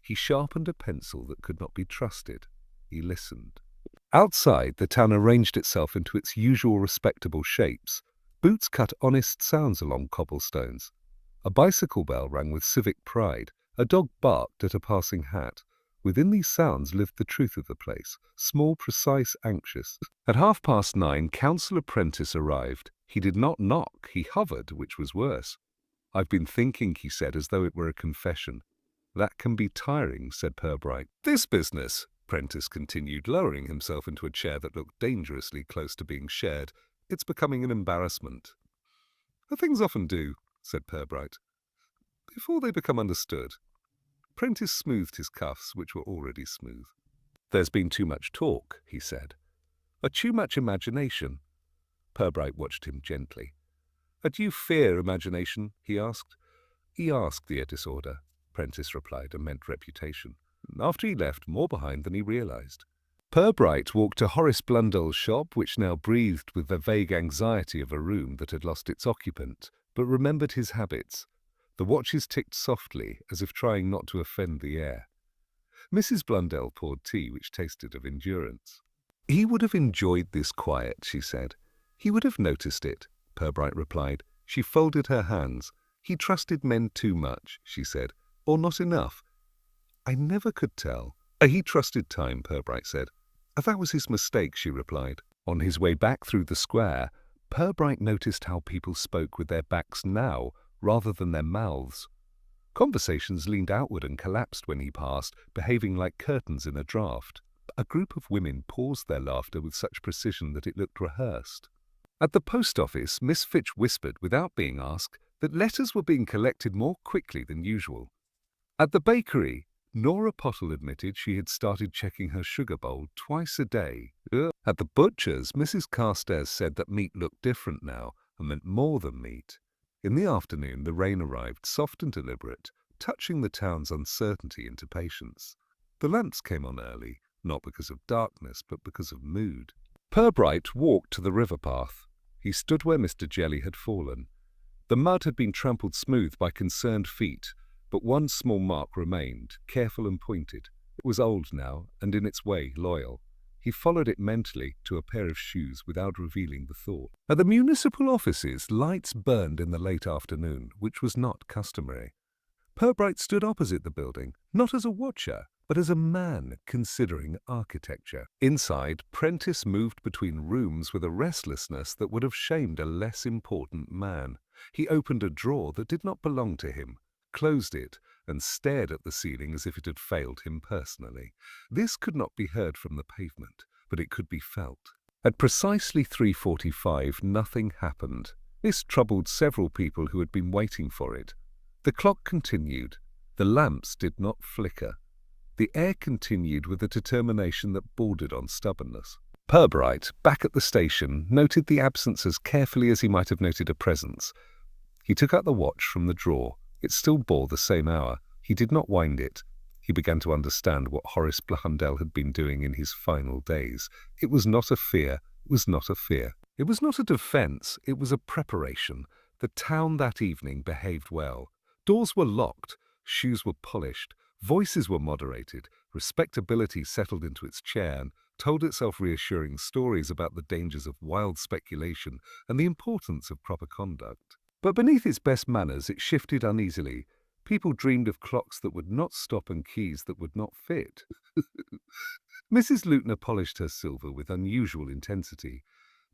Speaker 1: He sharpened a pencil that could not be trusted. He listened. Outside, the town arranged itself into its usual respectable shapes. Boots cut honest sounds along cobblestones. A bicycle bell rang with civic pride. A dog barked at a passing hat. Within these sounds lived the truth of the place, small, precise, anxious. At 9:30, Councillor Prentice arrived. He did not knock, he hovered, which was worse. "I've been thinking," he said, as though it were a confession. "That can be tiring," said Purbright. "This business," Prentice continued, lowering himself into a chair that looked dangerously close to being shared, "it's becoming an embarrassment." "Things often do," said Purbright, "before they become understood." Prentice smoothed his cuffs, which were already smooth. "There's been too much talk," he said. "Too much imagination." Purbright watched him gently. "Do you fear imagination?" he asked. "Iarskia disorder," Prentice replied, and meant reputation. After he left, more behind than he realized. Purbright walked to Horace Blundell's shop, which now breathed with the vague anxiety of a room that had lost its occupant, but remembered his habits. The watches ticked softly, as if trying not to offend the air. Mrs. Blundell poured tea, which tasted of endurance. "He would have enjoyed this quiet," she said. "He would have noticed it," Purbright replied. She folded her hands. "He trusted men too much," she said, "or not enough. I never could tell." "He trusted time," Purbright said. "That was his mistake," she replied. On his way back through the square, Purbright noticed how people spoke with their backs now, rather than their mouths. Conversations leaned outward and collapsed when he passed, behaving like curtains in a draught. A group of women paused their laughter with such precision that it looked rehearsed. At the post office, Miss Fitch whispered, without being asked, that letters were being collected more quickly than usual. At the bakery, Nora Pottle admitted she had started checking her sugar bowl twice a day. At the butcher's, Mrs. Carstairs said that meat looked different now and meant more than meat. In the afternoon, the rain arrived, soft and deliberate, touching the town's uncertainty into patience. The lamps came on early, not because of darkness, but because of mood. Purbright walked to the river path. He stood where Mr. Jelly had fallen. The mud had been trampled smooth by concerned feet, but one small mark remained, careful and pointed. It was old now, and in its way loyal. He followed it mentally to a pair of shoes without revealing the thought. At the municipal offices, lights burned in the late afternoon, which was not customary. Purbright stood opposite the building, not as a watcher, but as a man considering architecture. Inside, Prentice moved between rooms with a restlessness that would have shamed a less important man. He opened a drawer that did not belong to him, closed it, and stared at the ceiling as if it had failed him personally. This could not be heard from the pavement, but it could be felt. At precisely 3:45, nothing happened. This troubled several people who had been waiting for it. The clock continued. The lamps did not flicker. The air continued with a determination that bordered on stubbornness. Purbright, back at the station, noted the absence as carefully as he might have noted a presence. He took out the watch from the drawer. It still bore the same hour. He did not wind it. He began to understand what Horace Blundell had been doing in his final days. It was not a fear. It was not a fear. It was not a defense. It was a preparation. The town that evening behaved well. Doors were locked. Shoes were polished. Voices were moderated. Respectability settled into its chair and told itself reassuring stories about the dangers of wild speculation and the importance of proper conduct. But beneath its best manners, it shifted uneasily. People dreamed of clocks that would not stop and keys that would not fit. Mrs. Lutner polished her silver with unusual intensity.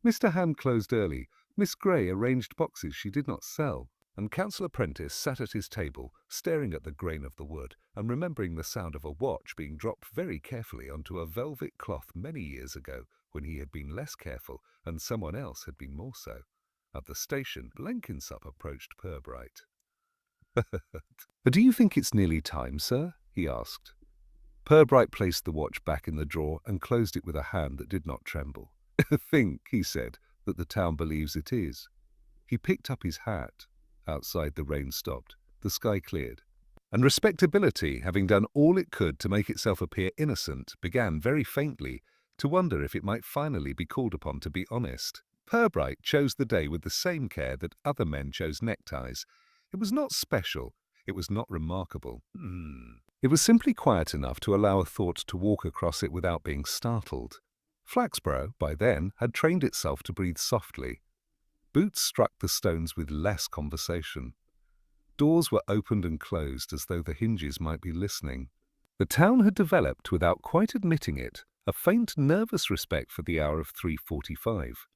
Speaker 1: Mr. Ham closed early. Miss Gray arranged boxes she did not sell. And Councillor Prentice sat at his table, staring at the grain of the wood, and remembering the sound of a watch being dropped very carefully onto a velvet cloth many years ago, when he had been less careful and someone else had been more so. At the station, Blenkinsop approached Purbright. "Do you think it's nearly time, sir?" he asked. Purbright placed the watch back in the drawer and closed it with a hand that did not tremble. "Think," he said, "that the town believes it is." He picked up his hat. Outside, the rain stopped. The sky cleared. And respectability, having done all it could to make itself appear innocent, began very faintly to wonder if it might finally be called upon to be honest. Purbright chose the day with the same care that other men chose neckties. It was not special. It was not remarkable. It was simply quiet enough to allow a thought to walk across it without being startled. Flaxborough, by then, had trained itself to breathe softly. Boots struck the stones with less conversation. Doors were opened and closed as though the hinges might be listening. The town had developed, without quite admitting it, a faint, nervous respect for the hour of 3:45.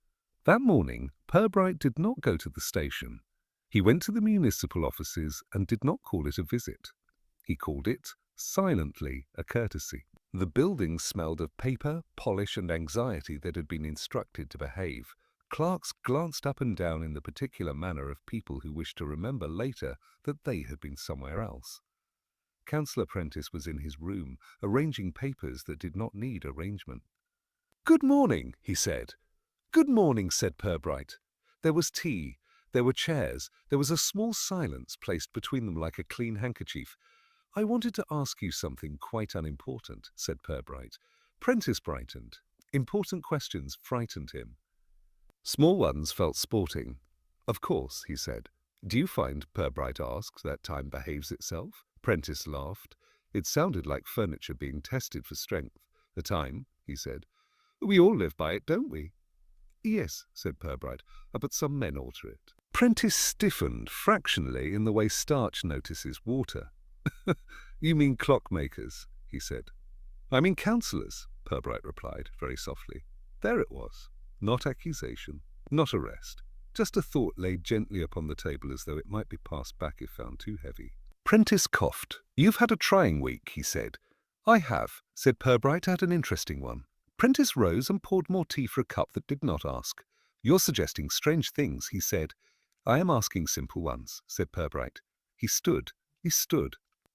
Speaker 1: That morning, Purbright did not go to the station. He went to the municipal offices and did not call it a visit. He called it, silently, a courtesy. The building smelled of paper, polish, and anxiety that had been instructed to behave. Clerks glanced up and down in the particular manner of people who wished to remember later that they had been somewhere else. Councillor Prentice was in his room, arranging papers that did not need arrangement. "Good morning," he said. "Good morning," said Purbright. There was tea, there were chairs, there was a small silence placed between them like a clean handkerchief. "I wanted to ask you something quite unimportant," said Purbright. Prentice brightened. Important questions frightened him. Small ones felt sporting. "Of course," he said. "Do you find," Purbright asked, "that time behaves itself?" Prentice laughed. It sounded like furniture being tested for strength. "The time," he said. "We all live by it, don't we?" "Yes," said Purbright, "but some men alter it." Prentice stiffened fractionally in the way starch notices water. "You mean clockmakers," he said. "I mean councillors," Purbright replied, very softly. There it was. Not accusation, not arrest. Just a thought laid gently upon the table as though it might be passed back if found too heavy. Prentice coughed. "You've had a trying week," he said. "I have," said Purbright. "I had an interesting one." Prentice rose and poured more tea for a cup that did not ask. "You're suggesting strange things," he said. "I am asking simple ones," said Purbright. He stood.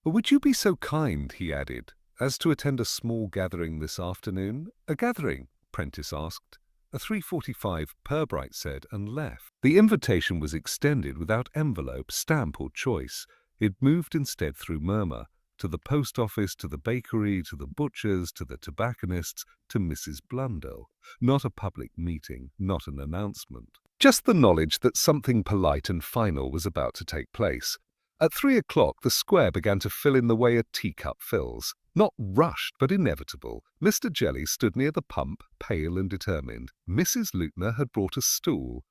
Speaker 1: "Would you be so kind," he added, "as to attend a small gathering this afternoon?" "A gathering?" Prentice asked. "At 3:45, Purbright said, and left." The invitation was extended without envelope, stamp, or choice. It moved instead through murmur, to the post office, to the bakery, to the butcher's, to the tobacconist's, to Mrs. Blundell. Not a public meeting, not an announcement. Just the knowledge that something polite and final was about to take place. At 3 o'clock, the square began to fill in the way a teacup fills. Not rushed, but inevitable. Mr. Jelly stood near the pump, pale and determined. Mrs. Lutner had brought a stool.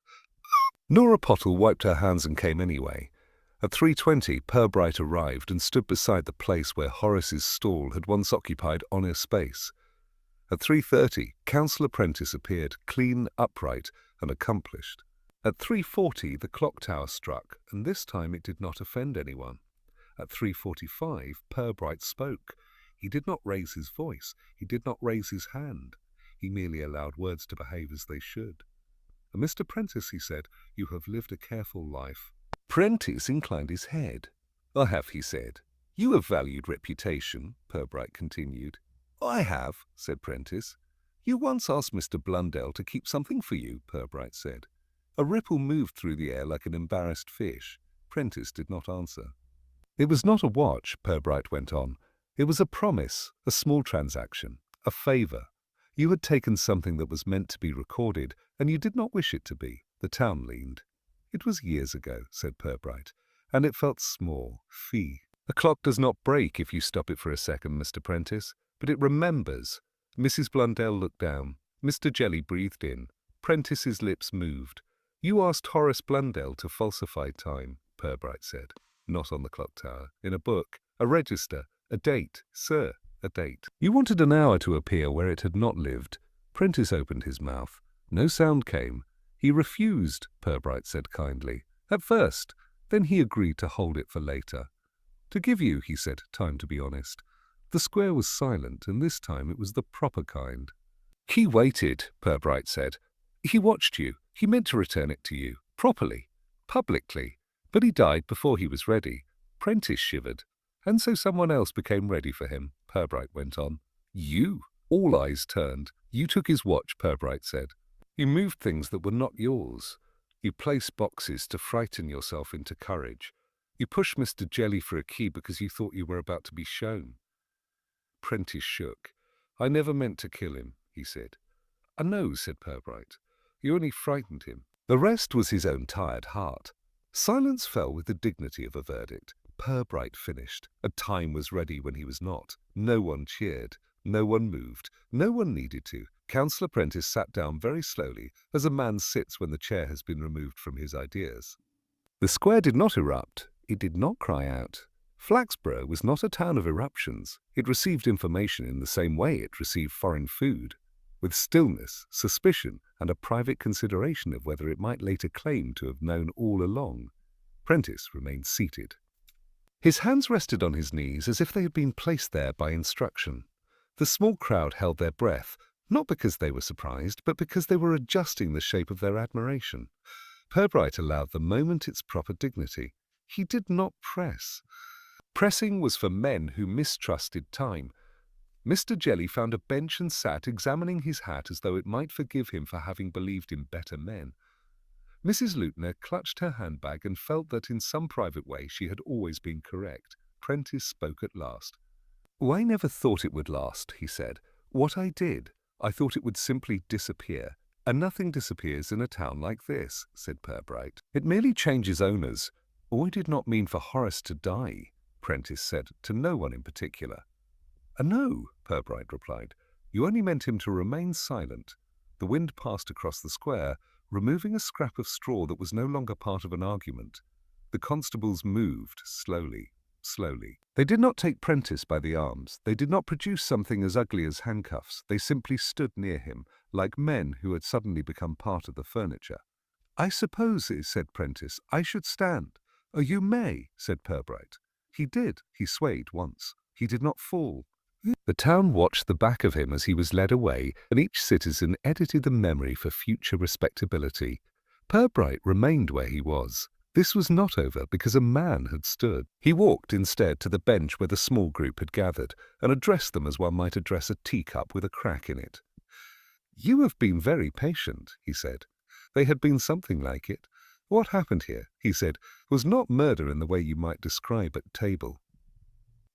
Speaker 1: Nora Pottle wiped her hands and came anyway. At 3:20, Purbright arrived and stood beside the place where Horace's stall had once occupied honest space. At 3:30, Councillor Prentice appeared, clean, upright, and accomplished. At 3:40, the clock tower struck, and this time it did not offend anyone. At 3:45, Purbright spoke. He did not raise his voice. He did not raise his hand. He merely allowed words to behave as they should. "Mr. Prentice," he said, "you have lived a careful life." Prentice inclined his head. "I have," he said. "You have valued reputation," Purbright continued. "I have," said Prentice. "You once asked Mr. Blundell to keep something for you," Purbright said. A ripple moved through the air like an embarrassed fish. Prentice did not answer. "It was not a watch," Purbright went on. "It was a promise, a small transaction, a favour. You had taken something that was meant to be recorded, and you did not wish it to be." The town leaned. "It was years ago," said Purbright, "and it felt small. Fee. A clock does not break if you stop it for a second, Mr. Prentice, but it remembers." Mrs. Blundell looked down. Mr. Jelly breathed in. Prentice's lips moved. "You asked Horace Blundell to falsify time," Purbright said. "Not on the clock tower. In a book. A register. A date. Sir, a date. You wanted an hour to appear where it had not lived." Prentice opened his mouth. No sound came. "He refused," Purbright said kindly. "At first. Then he agreed to hold it for later. To give you," he said, "time to be honest." The square was silent, and this time it was the proper kind. "He waited," Purbright said. "He watched you. He meant to return it to you. Properly. Publicly. But he died before he was ready." Prentice shivered. "And so someone else became ready for him," Purbright went on. "You?" All eyes turned. "You took his watch," Purbright said. "You moved things that were not yours. You placed boxes to frighten yourself into courage. You pushed Mr. Jelly for a key because you thought you were about to be shown." Prentice shook. "I never meant to kill him," he said. "I know," said Purbright. "You only frightened him." The rest was his own tired heart. Silence fell with the dignity of a verdict. Purbright finished. A time was ready when he was not. No one cheered. No one moved. No one needed to. Councillor Prentice sat down very slowly, as a man sits when the chair has been removed from his ideas. The square did not erupt. It did not cry out. Flaxborough was not a town of eruptions. It received information in the same way it received foreign food, with stillness, suspicion, and a private consideration of whether it might later claim to have known all along. Prentice remained seated. His hands rested on his knees as if they had been placed there by instruction. The small crowd held their breath, not because they were surprised, but because they were adjusting the shape of their admiration. Purbright allowed the moment its proper dignity. He did not press. Pressing was for men who mistrusted time. Mr. Jelly found a bench and sat examining his hat as though it might forgive him for having believed in better men. Mrs. Lutner clutched her handbag and felt that in some private way she had always been correct. Prentice spoke at last. "Oh, I never thought it would last," he said. "What I did, I thought it would simply disappear. And nothing disappears in a town like this," said Purbright. "It merely changes owners." "Oh, I did not mean for Horace to die," Prentice said, to no one in particular. "No," Purbright replied. "You only meant him to remain silent." The wind passed across the square, removing a scrap of straw that was no longer part of an argument. The constables moved slowly. They did not take Prentice by the arms. They did not produce something as ugly as handcuffs. They simply stood near him, like men who had suddenly become part of the furniture. "I suppose," said Prentice, "I should stand." "Oh, you may," said Purbright. He did. He swayed once. He did not fall. The town watched the back of him as he was led away, and each citizen edited the memory for future respectability. Purbright remained where he was. This was not over because a man had stood. He walked instead to the bench where the small group had gathered, and addressed them as one might address a teacup with a crack in it. "You have been very patient," he said. They had been something like it. "What happened here," he said, "was not murder in the way you might describe at table.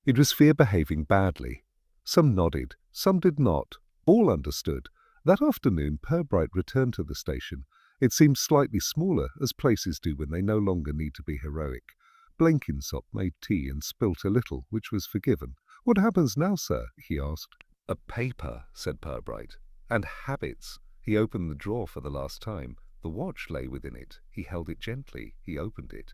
Speaker 1: It was fear behaving badly." Some nodded, some did not. All understood. That afternoon Purbright returned to the station. It seemed slightly smaller, as places do when they no longer need to be heroic. Blenkinsop made tea and spilt a little, which was forgiven. "What happens now, sir?" he asked. "A paper," said Purbright. "And habits." He opened the drawer for the last time. The watch lay within it. He held it gently. He opened it.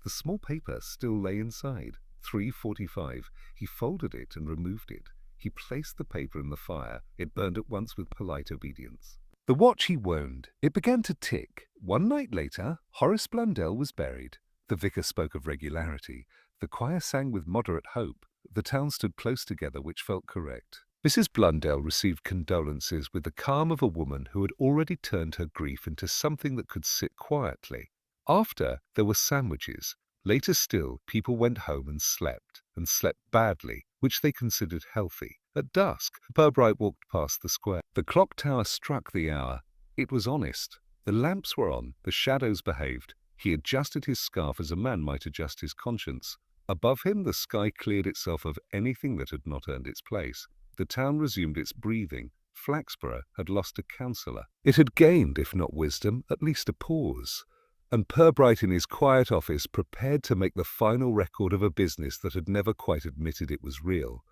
Speaker 1: The small paper still lay inside. 3:45. He folded it and removed it. He placed the paper in the fire. It burned at once with polite obedience. The watch he wound. It began to tick. One night later, Horace Blundell was buried. The vicar spoke of regularity. The choir sang with moderate hope. The town stood close together, which felt correct. Mrs. Blundell received condolences with the calm of a woman who had already turned her grief into something that could sit quietly. After, there were sandwiches. Later still, people went home and slept badly, which they considered healthy. At dusk, Purbright walked past the square. The clock tower struck the hour. It was honest. The lamps were on. The shadows behaved. He adjusted his scarf as a man might adjust his conscience. Above him, the sky cleared itself of anything that had not earned its place. The town resumed its breathing. Flaxborough had lost a councillor. It had gained, if not wisdom, at least a pause. And Purbright in his quiet office prepared to make the final record of a business that had never quite admitted it was real.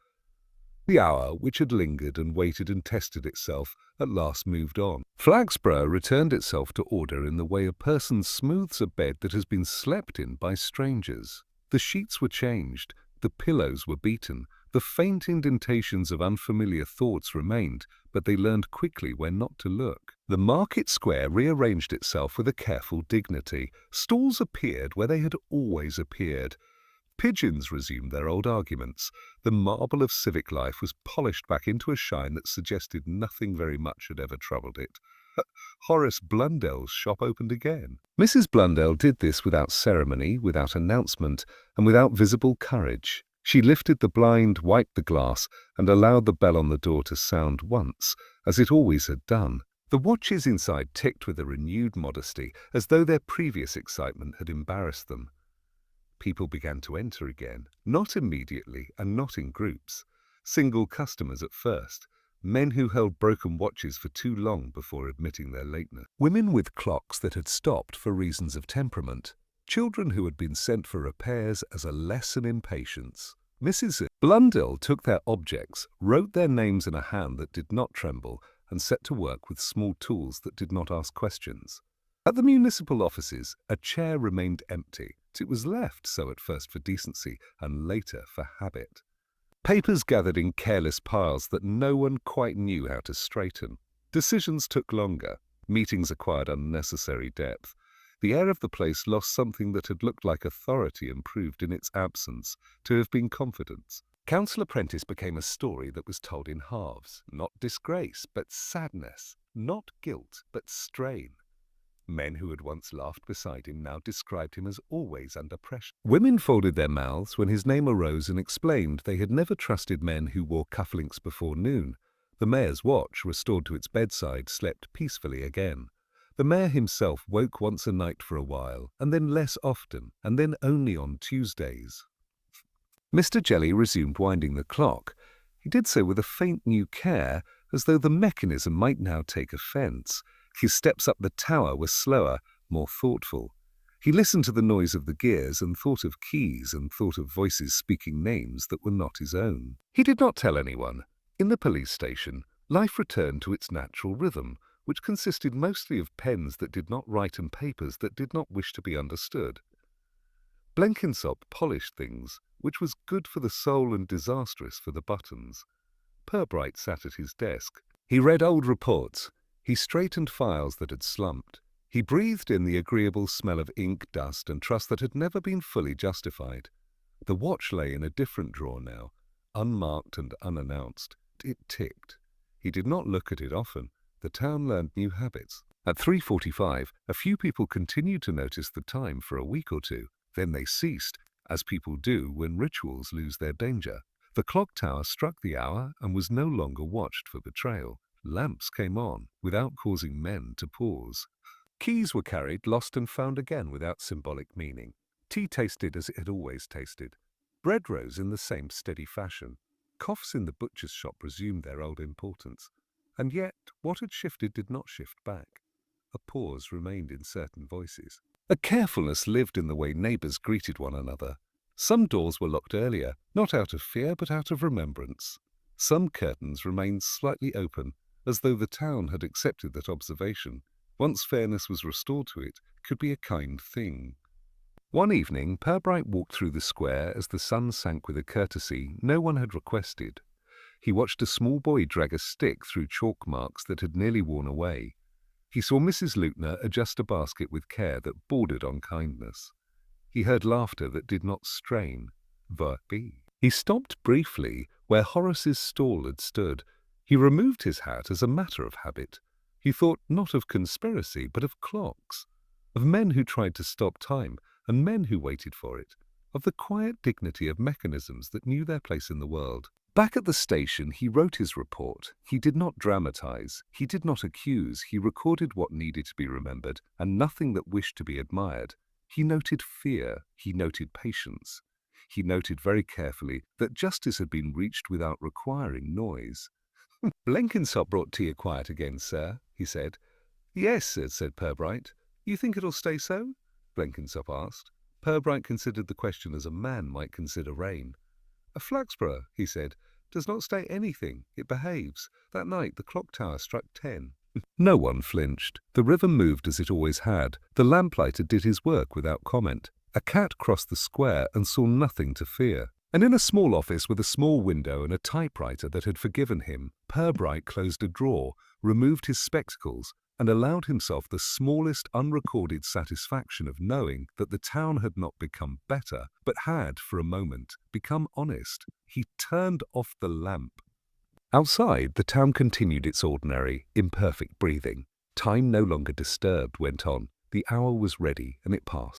Speaker 1: The hour, which had lingered and waited and tested itself, at last moved on. Flaxborough returned itself to order in the way a person smooths a bed that has been slept in by strangers. The sheets were changed, the pillows were beaten, the faint indentations of unfamiliar thoughts remained, but they learned quickly where not to look. The market square rearranged itself with a careful dignity. Stalls appeared where they had always appeared. Pigeons resumed their old arguments. The marble of civic life was polished back into a shine that suggested nothing very much had ever troubled it. Horace Blundell's shop opened again. Mrs. Blundell did this without ceremony, without announcement, and without visible courage. She lifted the blind, wiped the glass, and allowed the bell on the door to sound once, as it always had done. The watches inside ticked with a renewed modesty, as though their previous excitement had embarrassed them. People began to enter again, not immediately and not in groups. Single customers at first, men who held broken watches for too long before admitting their lateness. Women with clocks that had stopped for reasons of temperament. Children who had been sent for repairs as a lesson in patience. Mrs. Blundell took their objects, wrote their names in a hand that did not tremble, and set to work with small tools that did not ask questions. At the municipal offices, a chair remained empty. It was left so at first for decency and later for habit. Papers gathered in careless piles that no one quite knew how to straighten. Decisions took longer. Meetings acquired unnecessary depth. The air of the place lost something that had looked like authority and proved in its absence to have been confidence. Councillor Prentice became a story that was told in halves, not disgrace, but sadness, not guilt, but strain. Men who had once laughed beside him now described him as always under pressure. Women folded their mouths when his name arose and explained they had never trusted men who wore cufflinks before noon. The mayor's watch, restored to its bedside, slept peacefully again. The mayor himself woke once a night for a while, and then less often, and then only on Tuesdays. Mr. Jelly resumed winding the clock. He did so with a faint new care, as though the mechanism might now take offence. His steps up the tower were slower, more thoughtful. He listened to the noise of the gears and thought of keys and thought of voices speaking names that were not his own. He did not tell anyone. In the police station, life returned to its natural rhythm, which consisted mostly of pens that did not write and papers that did not wish to be understood. Blenkinsop polished things, which was good for the soul and disastrous for the buttons. Purbright sat at his desk. He read old reports. He straightened files that had slumped. He breathed in the agreeable smell of ink, dust, and trust that had never been fully justified. The watch lay in a different drawer now, unmarked and unannounced. It ticked. He did not look at it often. The town learned new habits. At 3:45, a few people continued to notice the time for a week or two. Then they ceased, as people do when rituals lose their danger. The clock tower struck the hour and was no longer watched for betrayal. Lamps came on, without causing men to pause. Keys were carried, lost and found again without symbolic meaning. Tea tasted as it had always tasted. Bread rose in the same steady fashion. Coughs in the butcher's shop resumed their old importance. And yet, what had shifted did not shift back. A pause remained in certain voices. A carefulness lived in the way neighbours greeted one another. Some doors were locked earlier, not out of fear but out of remembrance. Some curtains remained slightly open, as though the town had accepted that observation, once fairness was restored to it, could be a kind thing. One evening, Purbright walked through the square as the sun sank with a courtesy no one had requested. He watched a small boy drag a stick through chalk marks that had nearly worn away. He saw Mrs. Leutner adjust a basket with care that bordered on kindness. He heard laughter that did not strain. Verbi. He stopped briefly where Horace's stall had stood. He removed his hat as a matter of habit. He thought not of conspiracy, but of clocks, of men who tried to stop time and men who waited for it, of the quiet dignity of mechanisms that knew their place in the world. Back at the station, he wrote his report. He did not dramatize. He did not accuse. He recorded what needed to be remembered and nothing that wished to be admired. He noted fear. He noted patience. He noted very carefully that justice had been reached without requiring noise. Blenkinsop brought tea quiet again, sir, he said. Yes, said Purbright. You think it'll stay so? Blenkinsop asked. Purbright considered the question as a man might consider rain. A Flaxborough, he said, does not stay anything. It behaves. That night the clock tower struck 10. No one flinched. The river moved as it always had. The lamplighter did his work without comment. A cat crossed the square and saw nothing to fear. And in a small office with a small window and a typewriter that had forgiven him, Purbright closed a drawer, removed his spectacles, and allowed himself the smallest unrecorded satisfaction of knowing that the town had not become better, but had, for a moment, become honest. He turned off the lamp. Outside, the town continued its ordinary, imperfect breathing. Time no longer disturbed went on. The hour was ready, and it passed.